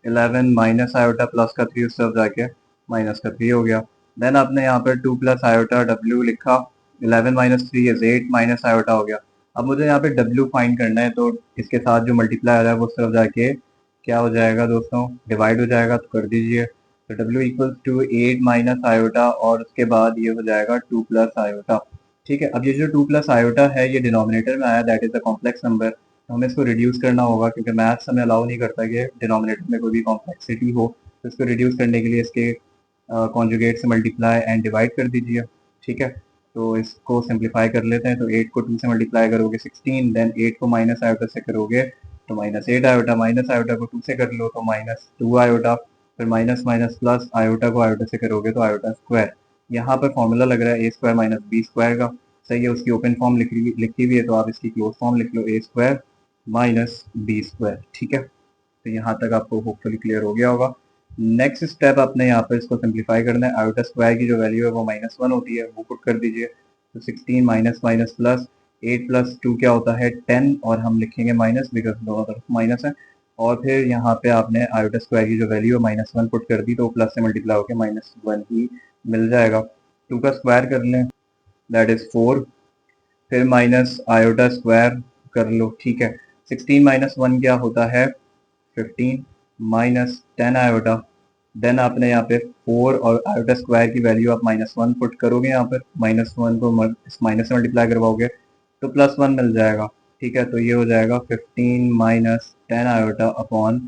11 माइनस आयोटा प्लस का 3 उस तरफ जाके माइनस का 3 हो गया, देन आपने यहाँ पर 2 प्लस आयोटा w लिखा, 11 - 3 इज 8 माइनस आयोटा हो गया। अब मुझे यहाँ पे w फाइंड करना है तो इसके साथ जो मल्टीप्लाई आ रहा है वो उस तरफ जाके क्या हो जाएगा दोस्तों, डिवाइड हो जाएगा, तो कर दीजिए, तो w equals to 8 minus iota और उसके बाद ये हो जाएगा 2 प्लस आयोटा, ठीक है। अब ये जो 2 प्लस आयोटा है ये डिनोमिनेटर में आया, that is a complex number, तो हमें इसको रिड्यूस करना होगा क्योंकि मैथ्स हमें अलाउ नहीं करता कि डिनोमिनेटर में कोई भी कॉम्प्लेक्सिटी हो, तो इसको रिड्यूस करने के लिए इसके कॉन्जुगेट से मल्टीप्लाई एंड डिवाइड कर दीजिए, ठीक है, तो इसको सिंप्लीफाई कर लेते हैं, तो 8 को 2 से मल्टीप्लाई करोगे 16, देन 8 को माइनस आयोटा से करोगे तो -8 आयोटा, माइनस आयोटा को 2 से कर लो तो -2 आयोटा, फिर माइनस माइनस प्लस आयोटा को आयोटा से करोगे तो आयोटा स्क्वायर, यहाँ पर फॉर्मूला लग रहा है a² - b² का, सही है, उसकी ओपन फॉर्म लिखी हुई है तो आप इसकी क्लोज फॉर्म लिख लो a² - b², ठीक है, तो यहाँ तक आपको होपफुली क्लियर हो गया होगा। नेक्स्ट स्टेप आपने यहाँ पर इसको सिंप्लीफाई करना है, आयोटा स्क्वायर की जो वैल्यू है वो -1 होती है वो पुट कर दीजिए, तो 16 माइनस माइनस प्लस 8 + 2 क्या होता है 10 और हम लिखेंगे माइनस बिकॉज दोनों तरफ माइनस है, और फिर यहाँ पे आपने आयोटा स्क्वायर की जो वैल्यू है -1 पुट कर दी तो प्लस से मल्टीप्लाई होकर -1 ही मिल जाएगा। 2 का स्क्वायर कर लें दैट इज 4, फिर माइनस आयोटा स्क्वायर कर लो, ठीक है, 16 - 1 क्या होता है 15 -10 आयोटा, देन आपने यहाँ पे 4 और आयोटा स्क्वायर की वैल्यू आप -1 पुट करोगे, यहाँ पर -1 को इस माइनस से मल्टीप्लाई करवाओगे तो +1 मिल जाएगा, ठीक है, तो ये हो जाएगा 15 - 10 आयोटा अपॉन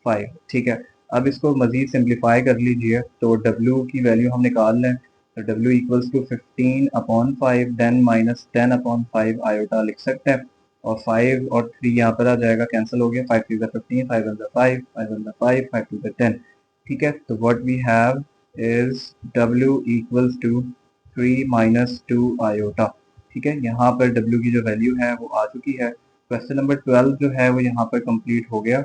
5, ठीक है। अब इसको मजीद सिंप्लीफाई कर लीजिए तो w की वैल्यू हम निकाल लें, तो w equals to 15/5 then -10/5 iota लिख सकते हैं, और 5 और 3 यहाँ पर आ जाएगा, कैंसिल हो गया, 5 3 15, 5 1 5, 5 1 5, 5 2 10, ठीक है, तो what we have is w equals to 3 - 2 iota, ठीक है, यहाँ पर w की जो वैल्यू है वो आ चुकी है, क्वेश्चन नंबर 12 जो है वो यहाँ पर कंप्लीट हो गया.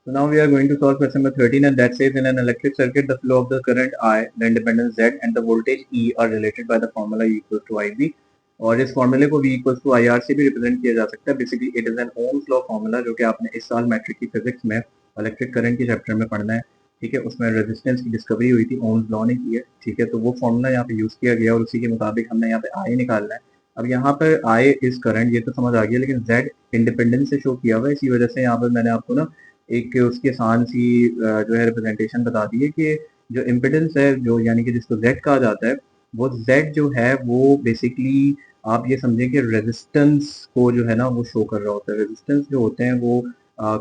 So now we are going to solve question number 13, and that says in an electric circuit the flow of the current I, the independence Z and the voltage E are related by the formula E equals to IV. और इस फॉर्मूले को V equals to IR से भी represent किया जा सकता है. Basically it is an Ohm's law formula जो कि आपने इस साल मैट्रिक की फिजिक्स में इलेक्ट्रिक करंट के चैप्टर में पढ़ना है. ठीक है, उसमें रेजिस्टेंस की डिस्कवरी हुई थी, ओम्स लॉ ने की है. ठीक है, तो वो फॉर्मूला यहाँ पे यूज किया गया और उसी के मुताबिक हमने यहाँ पे आई निकालना है. अब यहाँ पर आई इज करंट, ये तो समझ आ गया, लेकिन जेड इंडिपेंडेंस से शो किया हुआ है. इसी वजह से यहाँ पर मैंने आपको ना एक उसकी आसान सी जो है रिप्रेजेंटेशन बता दी है कि जो इम्पिडेंस है, जो यानी कि जिसको जेड कहा जाता है, वो जेड जो है वो बेसिकली आप ये समझें कि रेजिस्टेंस को जो है ना वो शो कर रहा होता है. रेजिस्टेंस जो होते हैं वो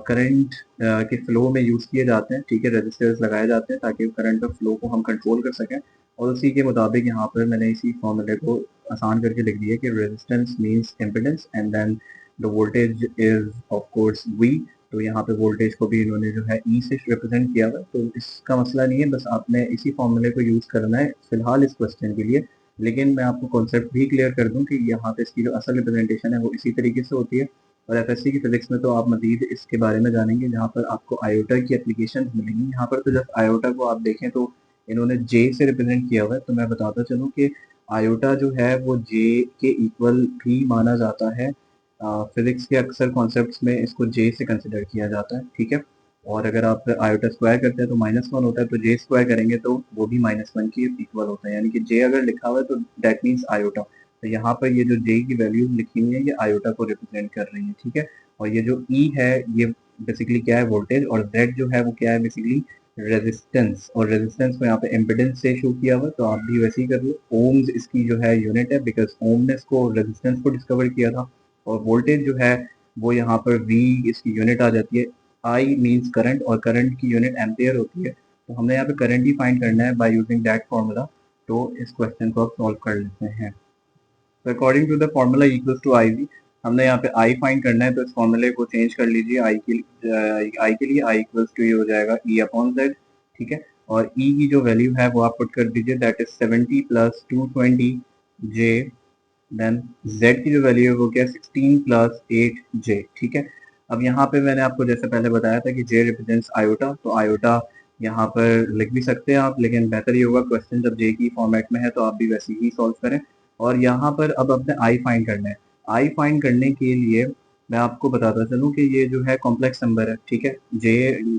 करंट के फ्लो में यूज किए जाते हैं. ठीक है, रेजिस्टर्स लगाए जाते हैं ताकि करंट का फ्लो को हम कंट्रोल कर सकें. और उसी के मुताबिक यहाँ पर मैंने इसी फॉर्मूले को आसान करके लिख दिया कि resistance means impedance and then the voltage is of course V. तो यहाँ पे वोल्टेज को भी इन्होंने जो है ई से रिप्रेजेंट किया हुआ है. तो इसका मसला नहीं है, बस आपने इसी फॉर्मूले को यूज करना है फिलहाल इस क्वेश्चन के लिए. लेकिन मैं आपको कॉन्सेप्ट भी क्लियर कर दूं कि यहाँ पे इसकी जो असल रिप्रेजेंटेशन है वो इसी तरीके से होती है. और एफएससी की फिजिक्स में तो आप मजीद इसके बारे में जानेंगे, जहाँ पर आपको आयोटा की एप्लीकेशन मिलेंगी. यहाँ पर तो जब आयोटा को आप देखें तो इन्होंने जे से रिप्रेजेंट किया हुआ है. तो मैं बताता चलूँ कि आयोटा जो है वो जे के इक्वल भी माना जाता है. फिजिक्स के अक्सर कॉन्सेप्ट्स में इसको जे से कंसिडर किया जाता है. ठीक है, और अगर आप आयोटा स्क्वायर करते हैं तो -1 होता है, तो जे स्क्वायर करेंगे तो वो भी -1 के इक्वल होता है. यानी कि जे अगर लिखा हुआ है तो दैट मीन्स आयोटा. तो यहाँ पर ये जो जे की वैल्यूज लिखी हुई है ये आयोटा को रिप्रेजेंट कर रही है. ठीक है, और ये जो ई है ये बेसिकली क्या है, वोल्टेज. और जेड जो है वो क्या है, बेसिकली रेजिस्टेंस. और रेजिस्टेंस को यहाँ पे इम्पिडेंस से शो किया हुआ, तो आप भी वैसे ही कर लो. ओम्स इसकी जो है यूनिट है, बिकॉज ओम ने इसको रेजिस्टेंस को डिस्कवर किया था. और वोल्टेज जो है वो यहाँ पर वी इसकी यूनिट आ जाती है. आई मींस करंट, और करंट की यूनिट एम्पियर होती है. तो हमने यहाँ पे करंट ही फाइंड करना है बाय यूजिंग दैट फार्मूला. तो इस क्वेश्चन को आप सॉल्व कर लेते हैं. तो according to the formula equals to I V, हमने यहाँ पे आई फाइंड करना है. तो इस फॉर्मूले को चेंज कर लीजिए. आई के लिए आई इक्वल्स टू ये हो जाएगा ई अपॉन जेड. ठीक है, और ई की जो वैल्यू है वो आप पुट कर दीजिए, that is 70 plus 220 j. Then z की जो वैल्यू है वो क्या है, 16 प्लस 8j. ठीक है, अब यहाँ पे मैंने आपको जैसे पहले बताया था कि j रिप्रेजेंट्स आयोटा, तो आयोटा यहाँ पर लिख भी सकते हैं आप, लेकिन बेहतर ये होगा क्वेश्चन जब j की फॉर्मेट में है तो आप भी वैसे ही सॉल्व करें. और यहाँ पर अब अपने i फाइंड करना है. i फाइंड करने के लिए मैं आपको बताता चलूँ कि ये जो है कॉम्प्लेक्स नंबर है. ठीक है, j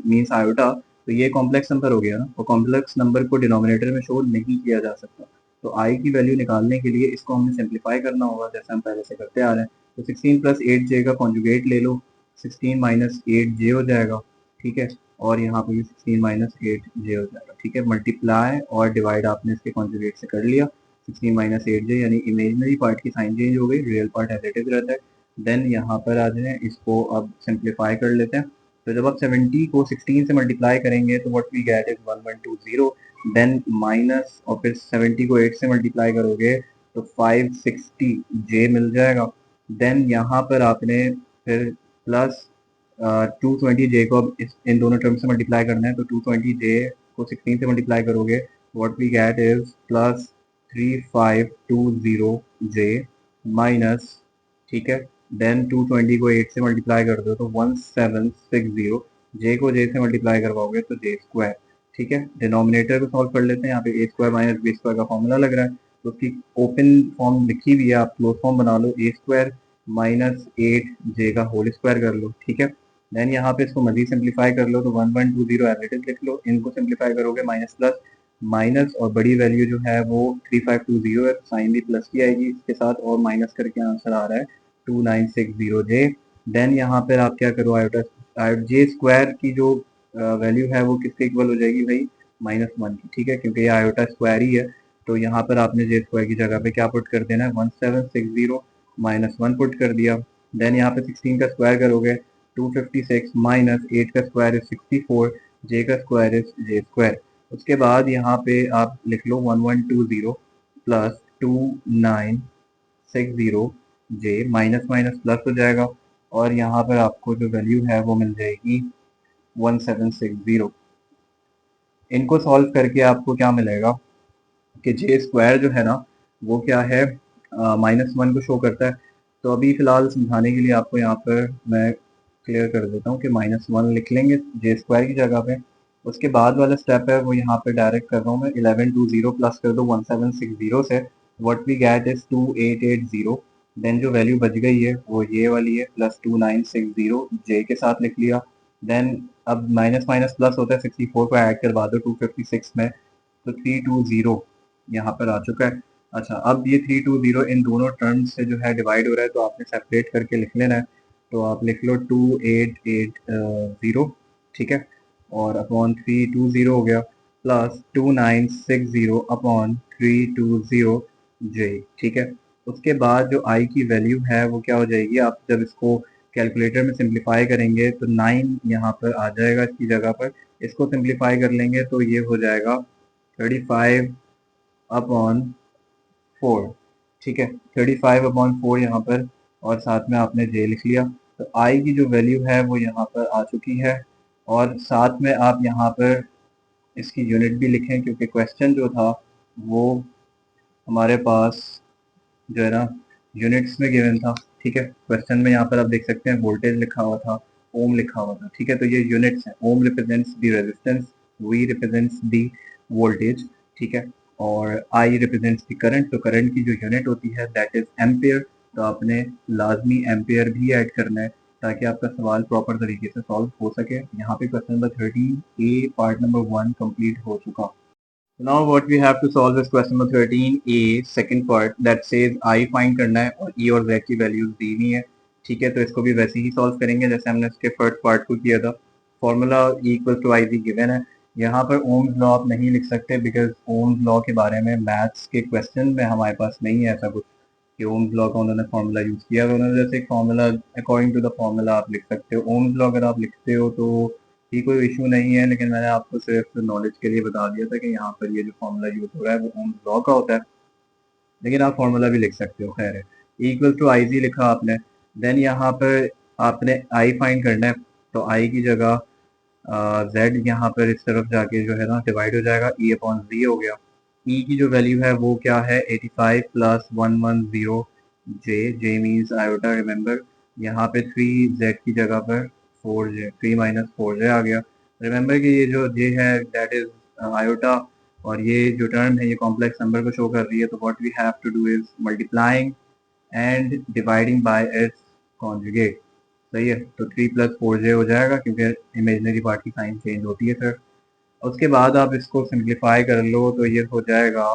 मीन्स आयोटा, तो ये कॉम्प्लेक्स नंबर हो गया ना. और कॉम्प्लेक्स नंबर को डिनोमिनेटर में शो नहीं किया जा सकता. तो आई की वैल्यू निकालने के लिए इसको हमें सिंप्लीफाई करना होगा जैसे हम पहले से करते आ रहे हैं. तो 16 प्लस 8j का कॉन्जुगेट ले लो, 16 माइनस 8j हो जाएगा. ठीक है, और यहाँ पे 16 माइनस 8j हो जाएगा. ठीक है, मल्टीप्लाई और डिवाइड आपने इसके कॉन्जुगेट से कर लिया. 16 माइनस 8j यानी इमेजनरी पार्ट की साइन चेंज हो गई, real part as it is रहता है. देन यहाँ पर आ जाए, इसको अब सिंप्लीफाई कर लेते हैं. तो जब आप 70 को 16 से मल्टीप्लाई करेंगे तो व्हाट वी गेट इज 1120. देन माइनस और फिर 70 को 8 से मल्टीप्लाई करोगे तो 560 जे मिल जाएगा. देन यहाँ पर आपने फिर प्लस 220 जे को अब इन दोनों टर्म से मल्टीप्लाई करना है. तो 220 जे को 16 से मल्टीप्लाई करोगे, what we get is plus 3520 j minus. ठीक है, देन 220 को 8 से मल्टीप्लाई कर दो तो 1760. जे को जे से मल्टीप्लाई करवाओगे तो जे स्क्वायर. ठीक है, डिनोमिनेटर को सॉल्व कर लेते हैं. यहाँ पे ए स्क्वायर माइनस बी स्क्वायर का फॉर्मूला लग रहा है, तो उसकी ओपन फॉर्म लिखी हुई है, आप क्लोज फॉर्म बना लो. ए स्क्वायर माइनस 8j का होल स्क्वायर कर लो. ठीक है, देन यहाँ पे इसको मजीद सिंप्लीफाई कर लो तो 1120 एज इट इज लिख लो. इनको सिंप्लीफाई करोगे माइनस प्लस माइनस, और बड़ी वैल्यू जो है वो 3520 है, साइन भी प्लस की आएगी इसके साथ, और माइनस करके आंसर आ रहा है 2960j. देन यहाँ पर आप क्या करो, आयोटा जे स्क्वायर की जो वैल्यू है वो किसके इक्वल हो जाएगी भाई, -1 की. ठीक है, क्योंकि ये आयोटा स्क्वायर ही है, तो यहाँ पर आपने जे स्क्वायर की जगह पे क्या पुट कर देना है, 1760 -1 पुट कर दिया. देन यहाँ पे 16 का स्क्वायर करोगे 256 माइनस 8 का स्क्वायर इज 64, जे का स्क्वायर इज जे स्क्वायर. उसके बाद यहाँ पे आप लिख लो 1120 प्लस 2960 जे, माइनस माइनस प्लस हो जाएगा, और यहाँ पर आपको जो वैल्यू है वो मिल जाएगी 1760. इनको सॉल्व करके आपको क्या मिलेगा कि जे स्क्वायर जो है ना वो क्या है, -1 को शो करता है. तो अभी फिलहाल समझाने के लिए आपको यहाँ पर मैं क्लियर कर देता हूँ कि -1 लिख लेंगे जे स्क्वायर की जगह पे। उसके बाद वाला स्टेप है वो यहाँ पे डायरेक्ट कर रहा हूँ मैं, 1120 प्लस कर दो 1760 से, व्हाट वी गेट इज 2880। देन जो वैल्यू बच गई है वो ये वाली है, प्लस 2960 जे के साथ लिख लिया। देन अब माइनस माइनस प्लस होता है, 64 को ऐड करवा दो 256 में, तो 320 यहाँ पर आ चुका है। अच्छा, अब ये 320 इन दोनों टर्म्स से जो है डिवाइड हो रहा है, तो आपने सेपरेट करके लिख लेना है। तो आप लिख लो 2880, ठीक है, और अपॉन 320 हो गया, प्लस 2960 अपॉन 320 जे, ठीक है। उसके बाद जो आई की वैल्यू है वो क्या हो जाएगी, आप जब इसको कैलकुलेटर में सिंप्लीफाई करेंगे तो 9 यहाँ पर आ जाएगा इसकी जगह पर। इसको सिंप्लीफाई कर लेंगे तो ये हो जाएगा 35 अपॉन 4, ठीक है, 35 अपॉन 4 यहाँ पर, और साथ में आपने जे लिख लिया। तो आई की जो वैल्यू है वो यहाँ पर आ चुकी है, और साथ में आप यहाँ पर इसकी यूनिट भी लिखें, क्योंकि क्वेश्चन जो था वो हमारे पास जो है ना यूनिट्स में गिवन था, ठीक है। क्वेश्चन में यहाँ पर आप देख सकते हैं वोल्टेज लिखा हुआ था, ओम लिखा हुआ था, ठीक है। तो ये यूनिट्स हैं, ohm represents the resistance, V represents the voltage, ठीक है, और आई रिप्रेजेंट्स द करंट। तो करंट की जो यूनिट होती है दैट इज एम्पियर। तो आपने लाजमी एम्पियर भी ऐड करना है ताकि आपका सवाल प्रॉपर तरीके से सॉल्व हो सके। यहाँ पे क्वेश्चन नंबर 13 ए पार्ट नंबर 1 कंप्लीट हो चुका। Now what we have to solve is question number 13A second part that says I find करना है और E और Z की वैल्यूज दी हुई है, ठीक है। तो इसको भी वैसे ही सॉल्व करेंगे जैसे हमने इसके फर्स्ट पार्ट को किया था। Formula E equal to I z given है। यहाँ पर ओम्स लॉ आप नहीं लिख सकते बिकॉज ओम्स लॉ के बारे में मैथ्स के क्वेश्चन में हमारे पास नहीं है ऐसा कुछ कि ओम्स लॉ का उन्होंने फॉर्मूला यूज किया। तो उन्होंने जैसे एक formula according to the formula आप लिख सकते हो। ओम्स लॉ अगर आप लिखते हो तो ये कोई इशू नहीं है, लेकिन मैंने आपको सिर्फ नॉलेज के लिए बता दिया था कि यहाँ पर ये जो फॉर्मूला यूज हो रहा है वो ओम्स लॉ का होता है, लेकिन आप फॉर्मूला भी लिख सकते हो। खैर है, इक्वल टू आई जी लिखा आपने। देन यहाँ पर आपने आई फाइंड करना है, तो आई की जगह जेड यहाँ पर इस तरफ जाके जो है ना डिवाइड हो जाएगा, ई अपॉन जी हो गया। ई की जो वैल्यू है वो क्या है, 85 प्लस 110 जे मीन्स आयोटा, रिमेंबर। यहाँ पे 3 जेड की जगह पर 4 जे, 3 माइनस 4 जे आ गया। रिमेंबर कि ये जो जे है दैट इज आयोटा, और ये जो टर्म है ये कॉम्प्लेक्स नंबर को शो कर रही है। तो what we have to do is multiplying and dividing by its conjugate, सही है। तो 3 प्लस 4 जे हो जाएगा क्योंकि इमेजनरी पार्ट की साइन चेंज होती है फिर। उसके बाद आप इसको सिंप्लीफाई कर लो तो ये हो जाएगा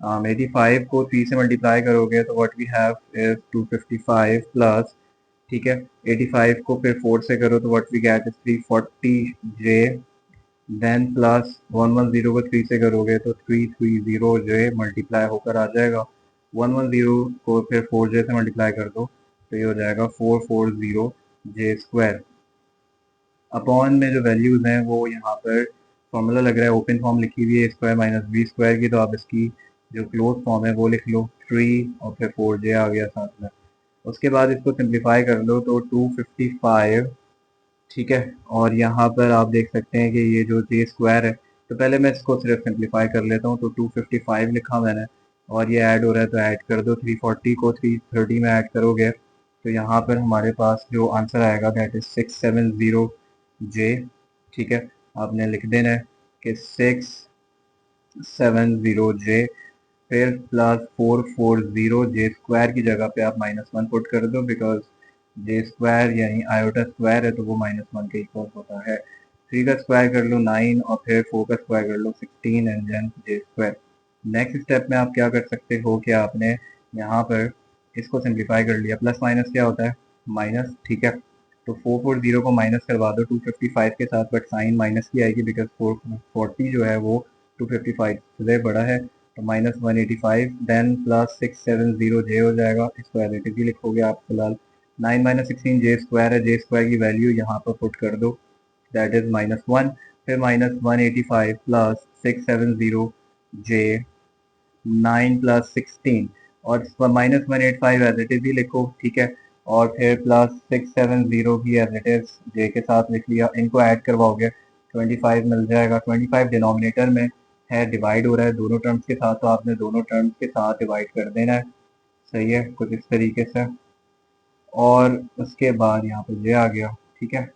85 को 3 से मल्टीप्लाई करोगे तो what we have is 255 plus, ठीक है, 85 को फिर 4 से करो तो what we get is 340 j. Then plus 110 को 3 से करोगे तो 330 जे मल्टीप्लाई होकर आ जाएगा। 110 को फिर 4 जे से मल्टीप्लाई कर दो तो ये हो जाएगा 440 जे स्क्वायर। अपॉन में जो वैल्यूज हैं वो यहाँ पर फॉर्मूला लग रहा है, ओपन फॉर्म लिखी हुई है स्क्वायर माइनस बी स्क्वायर की, तो आप इसकी जो क्लोज फॉर्म है वो लिख लो 3 और फिर 4 जे आ गया साथ में। उसके बाद इसको सिंप्लीफाई कर लो तो 255, ठीक है, और यहाँ पर आप देख सकते हैं कि ये जो जे स्क्वायर है, तो पहले मैं इसको सिर्फ सिंप्लीफाई कर लेता हूँ। तो 255 लिखा मैंने, और ये ऐड हो रहा है तो ऐड कर दो, 340 को 330 में ऐड करोगे तो यहाँ पर हमारे पास जो आंसर आएगा दैट इज 670 जे, ठीक है। आपने लिख देना है कि 670 जे, फिर प्लस 440 जे स्क्वायर की जगह पे आप -1 पुट कर दो बिकॉज जे स्क्वायर यानी आयोटा स्क्वायर है तो वो -1 के इक्वल होता है। 3 का स्क्वायर कर लो 9 और फिर 4 का स्क्वायर कर लो 16 and then j square. Next step में आप क्या कर सकते हो कि आपने यहाँ पर इसको सिंप्लीफाई कर लिया, प्लस माइनस क्या होता है माइनस, ठीक है। तो 440 को माइनस करवा दो 255 के साथ, बट साइन माइनस की आएगी बिकॉज 440 जो है वो 255 से बड़ा है, तो -185। देन प्लस 670 जे हो जाएगा, इसको एज इट इज ही लिखोगे आप फिलहाल। 9 माइनस 16 जे स्क्वायर है, जे स्क्वायर की वैल्यू यहाँ पर पुट कर दो दैट इज -1, फिर -185 प्लस 670 जे, 9 प्लस 16 और -185 एज इट इज ही लिखो, ठीक है, और फिर प्लस 670 भी एज इट इज जे के साथ लिख लिया। इनको ऐड करवाओगे 25 मिल जाएगा, 25 डिनोमिनेटर में है, डिवाइड हो रहा है दोनों टर्म्स के साथ, तो आपने दोनों टर्म्स के साथ डिवाइड कर देना है। सही है, कुछ इस तरीके से। और उसके बाद यहाँ पे ये आ गया, ठीक है।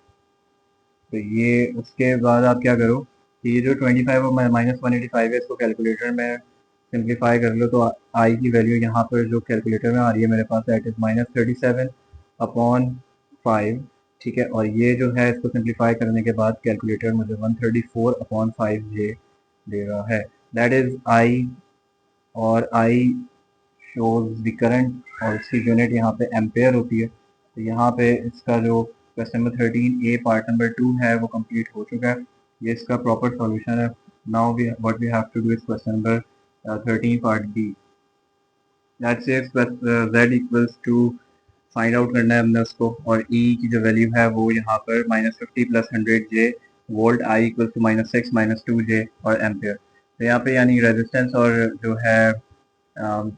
तो ये उसके बाद आप क्या करो कि ये जो 25 और -185 है, इसको कैलकुलेटर में सिंप्लीफाई कर लो। तो आई की वैल्यू यहाँ पर जो कैलकुलेटर में आ रही है मेरे पास, दैट इज -37/5, ठीक है। और ये जो है इसको सिंप्लीफाई करने के बाद कैलकुलेटर मुझे 134/5 दे रहा है। दैट इज आई, और आई शोज द करंट, और इसकी यूनिट यहाँ पे एम्पेयर होती है। तो यहाँ पे इसका जो question number 13A part number 2 है वो कंप्लीट हो चुका है। ये इसका प्रॉपर सॉल्यूशन है। Now we what we have to do is question number 13 part b. That says z equals to find out करना है हमने उसको, और E की जो वैल्यू है वो यहाँ पर -50 + 100 J volt, I equals to -6 -2 J और एम्पेयर। तो यहाँ पे यानी रेजिस्टेंस और जो है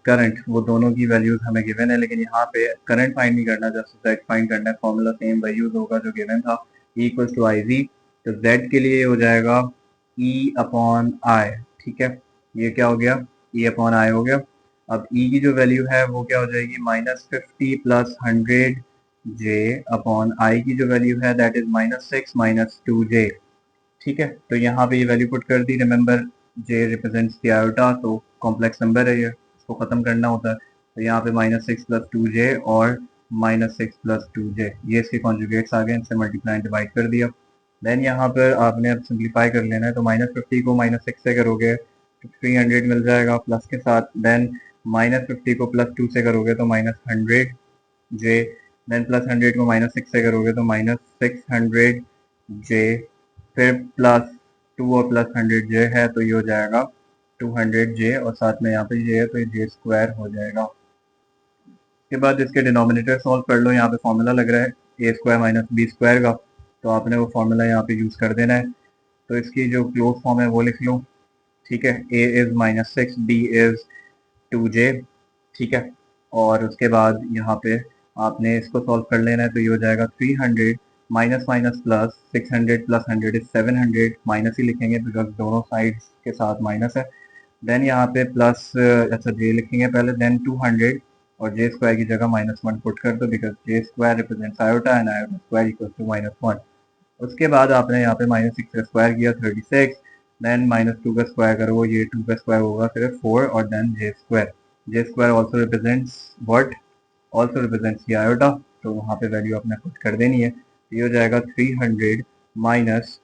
करंट, वो दोनों की वैल्यूज हमें गिवन है, लेकिन यहाँ पे करंट फाइंड नहीं करना, जस्ट z फाइंड करना है। फॉर्मूला सेम वही यूज होगा जो गिवन था, E इक्वल्स टू आई जी। तो z के लिए हो जाएगा E/I, ठीक है। ये क्या हो गया, E/I हो गया। अब E की जो वैल्यू है वो क्या हो जाएगी, -50 + 100 J/I की जो वैल्यू है दैट इज -6 -2J, ठीक है। तो यहाँ पे ये वैल्यू पुट कर दी। Remember J represents the iota, तो कॉम्प्लेक्स नंबर है ये, इसको खत्म करना होता है। तो यहाँ पे -6 + 2J और -6 + 2J, ये इसके कॉन्जुगेट्स आ गए, इनसे मल्टीप्लाई डिवाइड कर दिया। देन यहाँ पर आपने अब सिंप्लीफाई कर लेना है। तो -50 को -6 से करोगे तो 300 मिल जाएगा प्लस के साथ। देन -50 को +2 से करोगे तो -100J। देन +100 को -6 से करोगे तो -600J। फिर +2 और +100J है तो ये हो जाएगा 200J, और साथ में यहाँ पे ये है तो ये J² हो जाएगा। उसके बाद इसके डिनोमिनेटर सॉल्व कर लो। यहाँ पे फॉर्मूला लग रहा है A² - B² का, तो आपने वो फॉर्मूला यहाँ पे यूज कर देना है। तो इसकी जो क्लोज फॉर्म है वो लिख लो, ठीक है। A is -6, B is 2J, ठीक है। और उसके बाद यहाँ पे आपने इसको सॉल्व कर लेना है। तो ये हो जाएगा 300 minus minus plus 600 + 100 is 700, minus ही लिखेंगे बिकॉज दोनों साइड्स के साथ माइनस है। देन यहाँ पे प्लस, अच्छा J लिखेंगे पहले, देन 200, और J² की जगह -1 पुट कर दो because J² represents iota and iota square equal to -1। उसके बाद आपने यहाँ पे -6 का स्क्वायर किया 36, देन -2 का स्क्वायर करो, ये 2 का स्क्वायर होगा सिर्फ 4, और then J² also represents what, also represents की आयोटा, तो वहाँ पे वैल्यू आपने पुट कर देनी है। ये हो जाएगा 300 माइनस,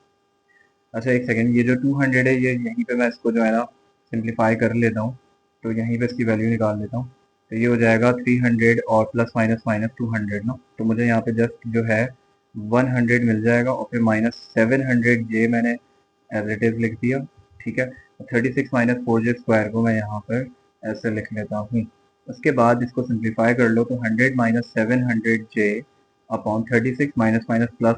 अच्छा एक सेकेंड, ये जो 200 है ये यहीं पे मैं इसको जो है ना सिंप्लीफाई कर लेता हूँ। तो यहीं पे इसकी वैल्यू निकाल लेता हूँ। तो ये हो जाएगा 300 और प्लस माइनस -200 ना, तो मुझे यहाँ पे जस्ट जो है 100 मिल जाएगा, और फिर -700J मैंने एज इट इज लिख दिया, ठीक है। 36 - 4J² को मैं यहाँ पर ऐसे लिख लेता हूँ। उसके बाद इसको सिंप्लीफाई कर लो। तो 100 - 700J upon 36 minus minus plus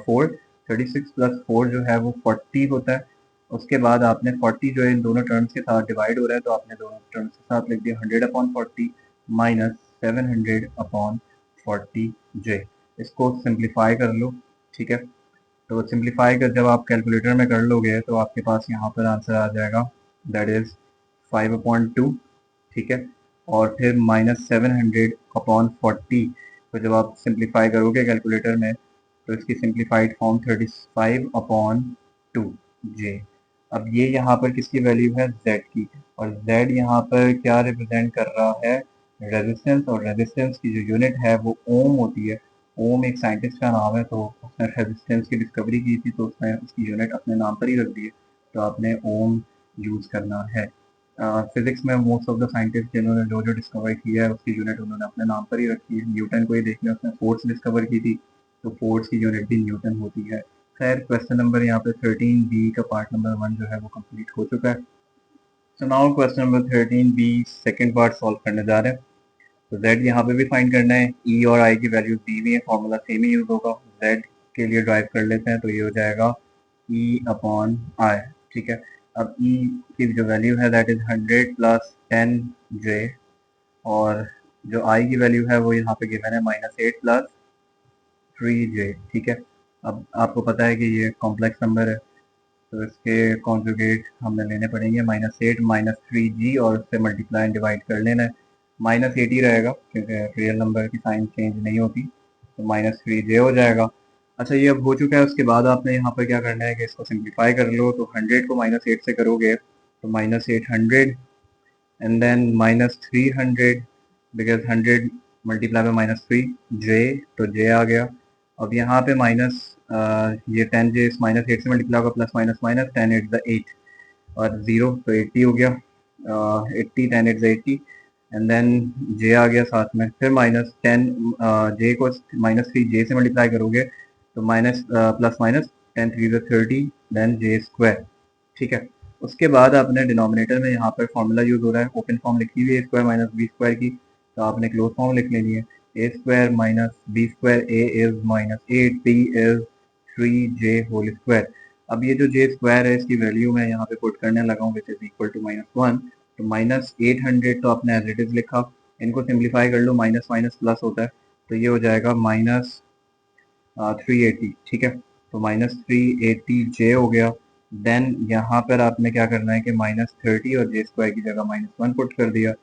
4, 36 + 4 जो है वो 40 होता है। उसके बाद आपने 40 जो है इन दोनों टर्म्स के साथ डिवाइड हो रहा है, तो आपने दोनों टर्म्स के साथ लिख दिया 100/40 माइनस 700/40J। इसको सिंप्लीफाई कर लो, ठीक है। तो सिंप्लीफाई कर जब आप कैलकुलेटर में कर लोगे तो आपके पास यहाँ पर आंसर आ जाएगा, दैट इज 5/2, ठीक है। और फिर -700/40 को जब आप सिंप्लीफाई करोगे कैलकुलेटर में तो इसकी सिंप्लीफाइड फॉर्म 35/2J। अब ये यहाँ पर किसकी वैल्यू है, Z की, और Z यहाँ पर क्या रिप्रेजेंट कर रहा है, रेजिस्टेंस, और रेजिस्टेंस की जो यूनिट है वो ओम होती है। ओम एक साइंटिस्ट का नाम है, तो उसने रेजिस्टेंस की डिस्कवरी की थी, तो उसने उसकी यूनिट अपने नाम पर ही रख दी है। तो आपने ओम यूज करना है। फिजिक्स में मोस्ट ऑफ द साइंटिस्ट जिन्होंने जो जो डिस्कवर किया है उसकी यूनिट उन्होंने अपने नाम पर ही रखी है। न्यूटन को ही देख लिया, उसने फोर्स डिस्कवर की थी, तो फोर्स की यूनिट भी न्यूटन होती है। खैर क्वेश्चन नंबर यहाँ पे 13B का पार्ट नंबर 1 जो है वो कंप्लीट हो चुका है। So now question number 13B second part solve करने जा रहे हैं। तो Z यहाँ पे भी फाइंड करना है। E और I की वैल्यूज दी हुई है, फॉर्मूला सेम ही यूज होगा। Z के लिए ड्राइव कर लेते हैं, तो ये हो जाएगा E/I, ठीक है। अब E की जो वैल्यू है दैट इज 100 + 10J, और जो I की वैल्यू है वो यहाँ पे गिवन है -8 + 3J, ठीक है। अब आपको पता है कि ये कॉम्प्लेक्स नंबर है, तो इसके कॉन्जुगेट हमें लेने पड़ेंगे -8 - 3G, और उससे मल्टीप्लाई एंड डिवाइड कर लेना है। -8 ही रहेगा क्योंकि रियल नंबर की साइन चेंज नहीं होती, तो -3j हो जाएगा। अच्छा, ये अब हो चुका है। उसके बाद आपने यहाँ पर क्या करना है कि इसको सिंप्लीफाई कर लो, तो 100 को -8 से करोगे तो -800 and then -300 because 100 multiply by -3 j, तो j आ गया। अब यहाँ पे माइनस ये 10j इस -8 से मल्टीप्लाई होगा, प्लस माइनस माइनस 10 8 8 और 0, तो 80 हो गया। 80 10 8 80 एंड देन j आ गया साथ में, फिर -10 j को -3j से मल्टीप्लाई करोगे तो minus plus minus 10 3 30 then j square. ठीक है, उसके बाद आपने डिनोमिनेटर में यहाँ पर फॉर्मूला यूज हो रहा है, ओपन फॉर्म लिखी हुई है a square minus b square की, तो आपने क्लोज फॉर्म लिख लेनी है। a square minus b square, a is -8, b is 3j whole square. अब ये जो j स्क्वायर है इसकी वैल्यू मैं यहाँ पे पुट करने लगा हूँ, विच इज इक्वल टू -1, तो -800 तो आपने एज इट इज लिखा। इनको सिंप्लीफाई कर लो, माइनस माइनस प्लस होता है, तो ये हो जाएगा -380। ठीक है, तो -380j हो गया। देन यहाँ पर आपने क्या करना है कि -30 और j स्क्वायर की जगह -1 पुट कर दिया,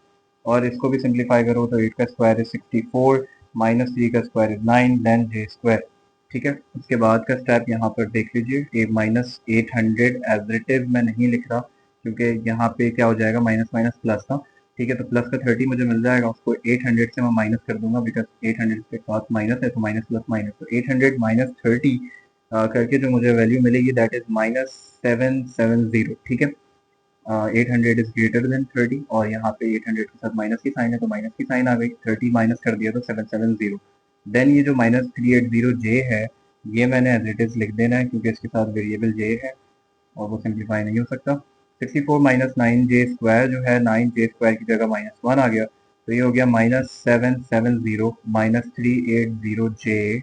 और इसको भी सिंप्लीफाई करो तो 8 का स्क्वायर इज 64, -3 का square is 9 then j square. ठीक है, उसके बाद का स्टेप यहाँ पर देख लीजिए, -800 एज इट इज मैं नहीं लिख रहा क्योंकि यहाँ पे क्या हो जाएगा, माइनस माइनस प्लस था। ठीक है, तो प्लस का 30 मुझे मिल जाएगा, उसको 800 से मैं माइनस कर दूंगा बिकॉज 800 के साथ माइनस है, तो माइनस प्लस माइनस, तो 800 माइनस 30 करके जो मुझे वैल्यू मिलेगी दैट इज -770। ठीक है, 800 इज ग्रेटर देन 30 और यहाँ पे 800 के साथ माइनस की साइन है, तो माइनस की साइन आ गई, 30 माइनस कर दिया तो 770। देन ये जो -380j है ये मैंने एज इट इज लिख देना है क्योंकि इसके साथ वेरिएबल j है और वो सिंप्लीफाई नहीं हो सकता। 64 माइनस 9j स्क्वायर जो है, 9j स्क्वायर की जगह -1 आ गया, तो ये हो गया -770 -380j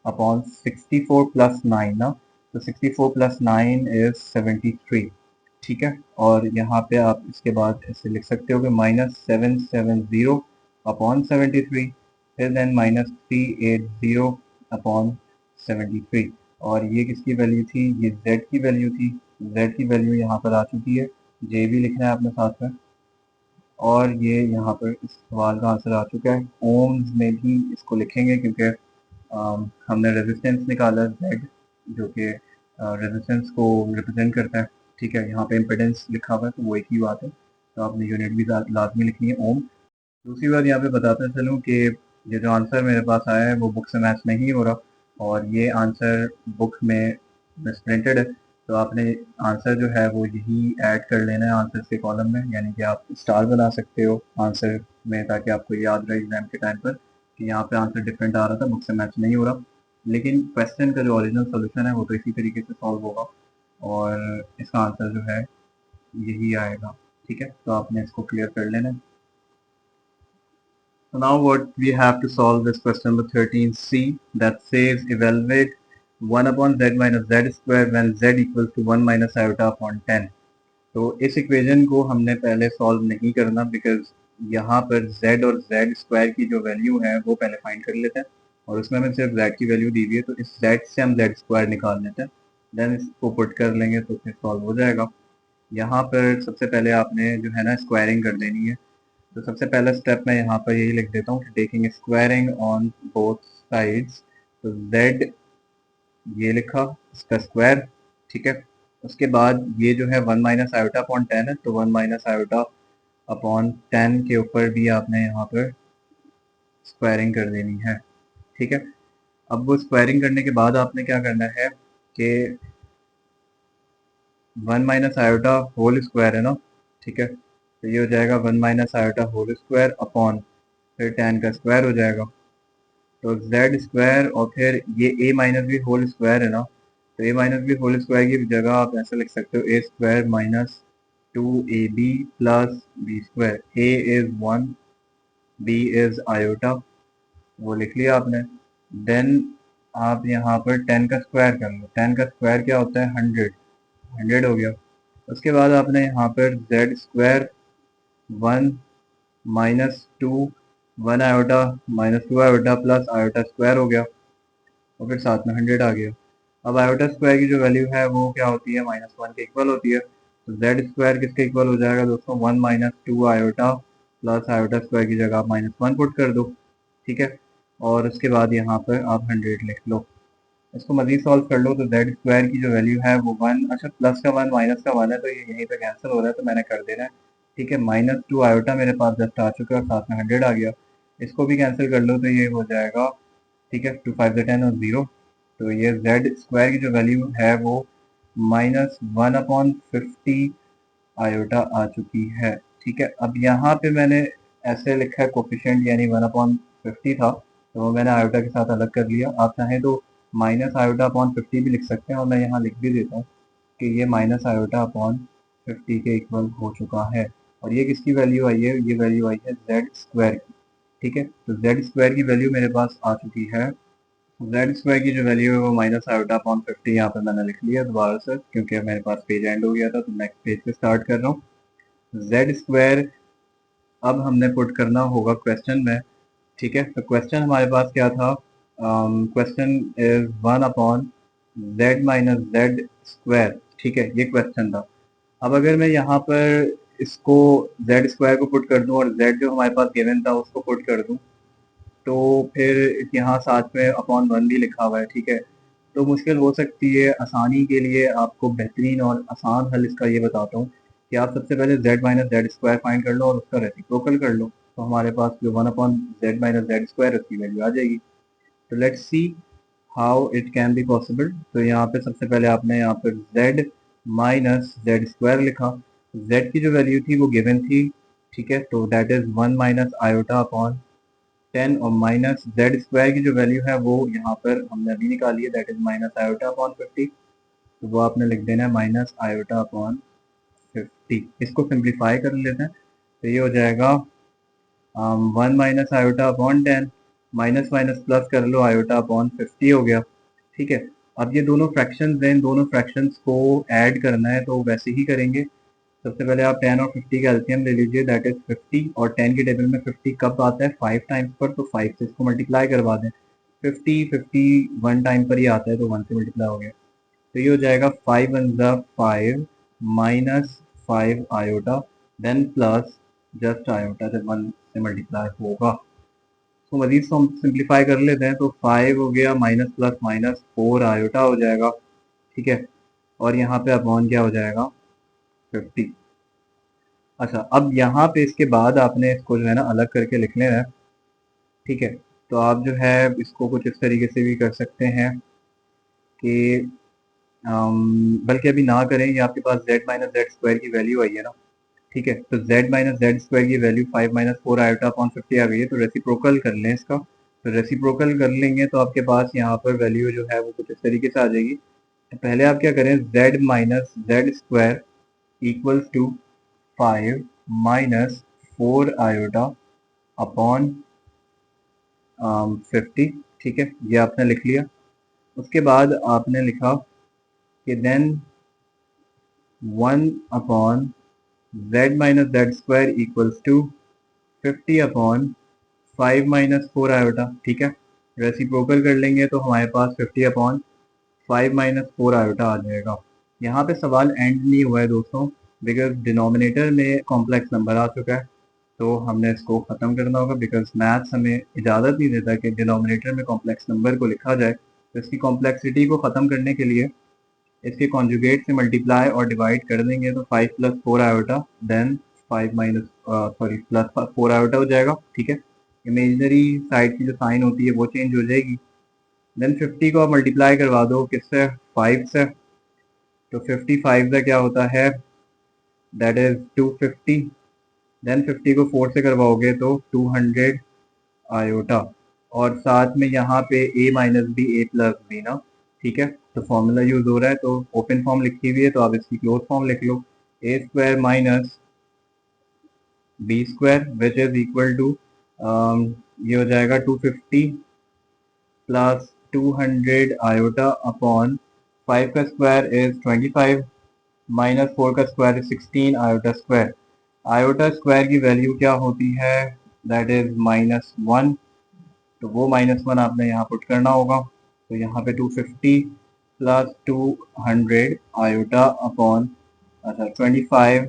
अपॉन 64 प्लस 9 ना, तो 64 प्लस 9 इज 73। ठीक है, और यहाँ पे आप इसके बाद ऐसे लिख सकते हो कि -770 अपॉन 73, फिर देन -380 अपॉन 73, और ये किसकी वैल्यू थी, ये z की वैल्यू थी। z की वैल्यू यहाँ पर आ चुकी है, j भी लिखना है आपने साथ में, और ये यहाँ पर इस सवाल का आंसर आ चुका है। ओम्स में भी इसको लिखेंगे क्योंकि हमने रेजिस्टेंस निकाला z जो कि रेजिस्टेंस को रिप्रेजेंट करता है। ठीक है, यहाँ पे इम्पेडेंस लिखा हुआ है तो वो एक ही बात है, तो आपने यूनिट भी लाजमी लिखनी है, ओम। दूसरी बात यहाँ पे बताता चलूँ कि ये जो आंसर मेरे पास आया है वो बुक से मैच नहीं हो रहा, और ये आंसर बुक में मिसप्रिंटेड है, तो आपने आंसर जो है वो यही ऐड कर लेना है आंसर के कॉलम में, यानी कि आप स्टार बना सकते हो आंसर में ताकि आपको याद रहे एग्जाम के टाइम पर कि यहाँ पे आंसर डिफरेंट आ रहा था, बुक से मैच नहीं हो रहा। लेकिन क्वेश्चन का जो ओरिजिनल सोल्यूशन है वो तो इसी तरीके से सॉल्व होगा और इसका आंसर जो है यही आएगा। ठीक है, तो आपने इसको क्लियर कर लेना है। So now what we have to solve is question number 13c that says evaluate 1 upon z minus z square when z equals to 1 minus iota upon 10। तो इस इक्वेशन को हमने पहले सॉल्व नहीं करना बिकॉज यहाँ पर z और z स्क्वायर की जो वैल्यू है वो पहले फाइंड कर लेते हैं, और उसमें हमें सिर्फ z की वैल्यू दी हुई है, तो इस z से हम z स्क्वायर निकाल लेते हैं, देन इसको पुट कर लेंगे तो फिर सॉल्व हो जाएगा। यहाँ पर सबसे पहले आपने जो है ना स्क्वायरिंग कर देनी है, तो सबसे पहला स्टेप मैं यहाँ पर यही लिख देता हूँ कि taking squaring on both sides, तो z ये लिखा इसका स्क्वायर। ठीक है, उसके बाद ये जो है 1 माइनस आयोटा अपॉन 10 है, तो 1 माइनस आयोटा अपॉन 10 के ऊपर भी आपने यहाँ पर स्क्वायरिंग कर देनी है। ठीक है, अब वो स्क्वायरिंग करने के बाद आपने क्या करना है कि 1 माइनस आयोटा होल स्क्वायर है ना, ठीक है, तो ये हो जाएगा 1 minus iota whole square upon फिर 10 का स्क्वायर हो जाएगा, तो z स्क्वायर और फिर ये a minus b whole square है ना, तो a minus b whole square की जगह आप ऐसे लिख सकते हो a square minus 2ab plus B square. a is 1, b is iota, वो लिख लिया आपने। देन आप यहाँ पर 10 का स्क्वायर कर लो, 10 का स्क्वायर क्या होता है 100, 100 हो गया। उसके बाद आपने यहाँ पर z square 1 minus 2 1 iota minus 2 iota plus iota square हो गया, और फिर साथ में 100 आ गया। अब आयोटा स्क्वायर की जो वैल्यू है वो क्या होती है, -1 के इक्वल होती है, तो z स्क्वायर किसके इक्वल हो जाएगा दोस्तों, 1 minus 2 iota plus iota square की जगह आप -1 पुट कर दो, ठीक है। और उसके बाद यहाँ पर आप 100 लिख लो। इसको मजीद सॉल्व कर लो तो जेड स्क्वायर की जो वैल्यू है वो 1, अच्छा प्लस का 1 माइनस का 1 है तो ये यहीं पे कैंसिल हो रहा है तो मैंने कर देना है, ठीक है। -2 आयोटा मेरे पास जस्ट आ चुका है और साथ में 100 आ गया। इसको भी कैंसिल कर लो तो ये हो जाएगा, ठीक है, 2 5 10 और 0। तो ये जेड स्क्वायर की जो वैल्यू है वो -1/50 आयोटा आ चुकी है, ठीक है। अब यहाँ पे मैंने ऐसे लिखा है कोफिशिएंट यानी 1/50 था तो वो मैंने आयोटा के साथ अलग कर लिया। आप चाहें तो -आयोटा/50 भी लिख सकते हैं और मैं यहाँ लिख भी देता हूँ कि ये -आयोटा/50 के इक्वल हो चुका है। और ये किसकी वैल्यू आई है, ये वैल्यू आई है जेड स्क्वायर की, ठीक है। तो जेड स्क्वायर की वैल्यू मेरे पास आ चुकी है। जेड स्क्वायर की जो वैल्यू है वो -आयोटा/50 यहाँ पे मैंने लिख लिया दोबारा से क्योंकि मेरे पास पेज एंड हो गया था तो नेक्स्ट पेज से स्टार्ट कर रहा हूँ। जेड स्क्वायर अब हमने पुट करना होगा क्वेश्चन में, ठीक है। तो क्वेश्चन हमारे पास क्या था, क्वेश्चन इज 1/z-z², ठीक है, ये क्वेश्चन था। अब अगर मैं यहाँ पर इसको जेड स्क्वायर को पुट कर दूं और जेड जो हमारे पास गिवन था उसको पुट कर दूं तो फिर यहाँ साथ में अपॉन 1 भी लिखा हुआ है, ठीक है। तो मुश्किल हो सकती है, आसानी के लिए आपको बेहतरीन और आसान हल इसका ये बताता हूँ कि आप सबसे पहले z-z² फाइंड कर लो और उसका रेसिप्रोकल कर लो तो हमारे पास जो 1/z-z² उसकी वैल्यू आ जाएगी। तो let's see how it can be possible. तो यहाँ पे सबसे पहले आपने यहाँ पर z-z² लिखा, z की जो वैल्यू थी वो गिवन थी, ठीक है। तो दैट इज 1 - आयोटा/10 और माइनस जेड स्क्वायर की जो वैल्यू है वो यहाँ पर हमने अभी निकाली है, दैट इज -आयोटा/50। तो वो आपने लिख देना है -आयोटा/50। इसको सिंप्लीफाई कर लेते हैं तो ये हो जाएगा 1 - आयोटा/10, माइनस माइनस प्लस कर लो आयोटा/50 हो गया, ठीक है। अब ये दोनों फ्रैक्शंस हैं, इन दोनों फ्रैक्शंस को ऐड करना है तो वैसे ही करेंगे। सबसे पहले आप 10 और 50 का एलसीएम ले लीजिए, दैट इज 50 और 10 के टेबल में 50 कब आता है 5 टाइम्स पर, तो 5 से इसको मल्टीप्लाई करवा दें। 50 टाइम पर ही आता है तो 1 से मल्टीप्लाई हो गया तो ये हो जाएगा 5 1 5 -5 iota then plus just iota जब 1 से मल्टीप्लाई होगा। तो मजीद सिंप्लीफाई कर लेते हैं तो 5 हो गया माइनस प्लस -4 आयोटा हो जाएगा, ठीक है। और यहाँ पे अपॉन क्या हो जाएगा 50। अच्छा अब यहाँ पे इसके बाद आपने इसको जो है ना अलग करके लिख लेना है, ठीक है। तो आप जो है इसको कुछ इस तरीके से भी कर सकते हैं कि बल्कि अभी ना करें, ये आपके पास z-z² की वैल्यू आई है ना, ठीक है। तो z-z² की वैल्यू 5 - 4 आयोटा/50 आ गई है तो रेसिप्रोकल कर लें इसका। तो रेसिप्रोकल कर लेंगे तो आपके पास यहाँ पर वैल्यू जो है वो कुछ इस तरीके से आ जाएगी। तो पहले आप क्या करें, z-z² equals to 5 - 4 iota upon 50, ठीक है, ये आपने लिख लिया। उसके बाद आपने लिखा कि then 1/z-z² equals to 50 upon 5 - 4 iota, ठीक है। रेसिप्रोकल कर लेंगे तो हमारे पास 50 अपॉन 5 - 4 आयोटा आ जाएगा। यहाँ पे सवाल एंड नहीं हुआ है दोस्तों, बिकॉज डिनोमिनेटर में कॉम्प्लेक्स नंबर आ चुका है तो हमने इसको ख़त्म करना होगा, बिकॉज मैथ्स हमें इजाज़त नहीं देता कि डिनोमिनेटर में कॉम्प्लेक्स नंबर को लिखा जाए। तो इसकी कॉम्प्लेक्सिटी को ख़त्म करने के लिए इसके कॉन्जुगेट से मल्टीप्लाई और डिवाइड कर देंगे तो 5 + 4 iota then 5 minus sorry plus 4 iota हो जाएगा, ठीक है। इमेजिनरी साइड की जो साइन होती है वो चेंज हो जाएगी। देन 50 को आप मल्टीप्लाई करवा दो किससे, 5 से। तो 55 का क्या होता है, दैट इज 250। देन 50 को 4 से करवाओगे तो 200 आयोटा और साथ में यहाँ पे a - b a+b ना, ठीक है। तो फॉर्मूला यूज हो रहा है तो ओपन फॉर्म लिखी हुई है तो आप इसकी क्लोज फॉर्म लिख लो, a² - b² which is equal to ये हो जाएगा 250 प्लस 200 आयोटा अपॉन 5 का स्क्वायर इज 25 माइनस 4 का square is 16 iota square. Iota square की वैल्यू क्या होती है, दैट इज -1। तो वो -1 आपने यहाँ पुट करना होगा। तो यहाँ पे 250 प्लस 200 आयोटा अपॉन अच्छा 25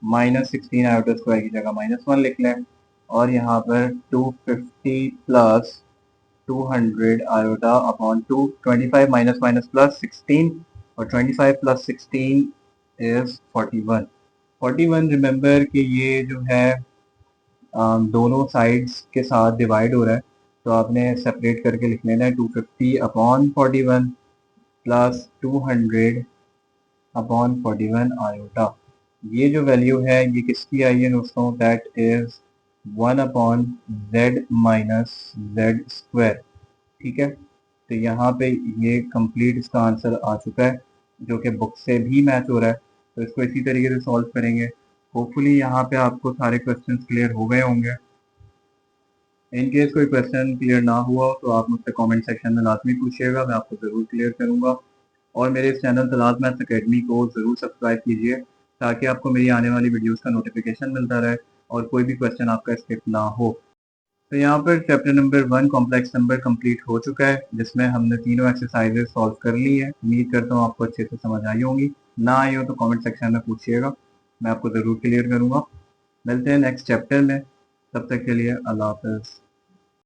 -16 आयोटा स्क्वायर की जगह -1 लिख लें, और यहाँ पर 250 plus 200 iota upon 2, 25 minus minus plus 16, और 25 प्लस 16 इज 41। 41 रिमेंबर कि ये जो है दोनों साइड्स के साथ डिवाइड हो रहा है, तो आपने सेपरेट करके लिख लेना है 250 अपॉन 41 प्लस 200 अपॉन 41 आयोटा। ये जो वैल्यू है ये किसकी आई है दोस्तों? That is 1 upon z minus Z square. ठीक है, तो यहाँ पे ये कंप्लीट इसका आंसर आ चुका है, जो कि बुक से भी मैच हो रहा है। तो इसको इसी तरीके से सॉल्व करेंगे। होपफुली यहाँ पे आपको सारे क्वेश्चंस क्लियर हो गए होंगे। इन केस कोई क्वेश्चन क्लियर ना हुआ हो तो आप मुझसे कमेंट सेक्शन में लाजमी पूछिएगा, मैं आपको ज़रूर क्लियर करूँगा। और मेरे इस चैनल तलाश मैथ्स अकेडमी को ज़रूर सब्सक्राइब कीजिए, ताकि आपको मेरी आने वाली वीडियोस का नोटिफिकेशन मिलता रहे और कोई भी क्वेश्चन आपका स्किप ना हो। तो यहाँ पर chapter number 1 complex number complete हो चुका है, जिसमें हमने तीनों एक्सरसाइजेज सॉल्व कर ली है। उम्मीद करता हूँ आपको अच्छे से समझ आई होंगी। ना आई हो तो कमेंट सेक्शन में पूछिएगा, मैं आपको ज़रूर क्लियर करूँगा। मिलते हैं नेक्स्ट चैप्टर में, तब तक के लिए अल्लाह हाफ़िज़।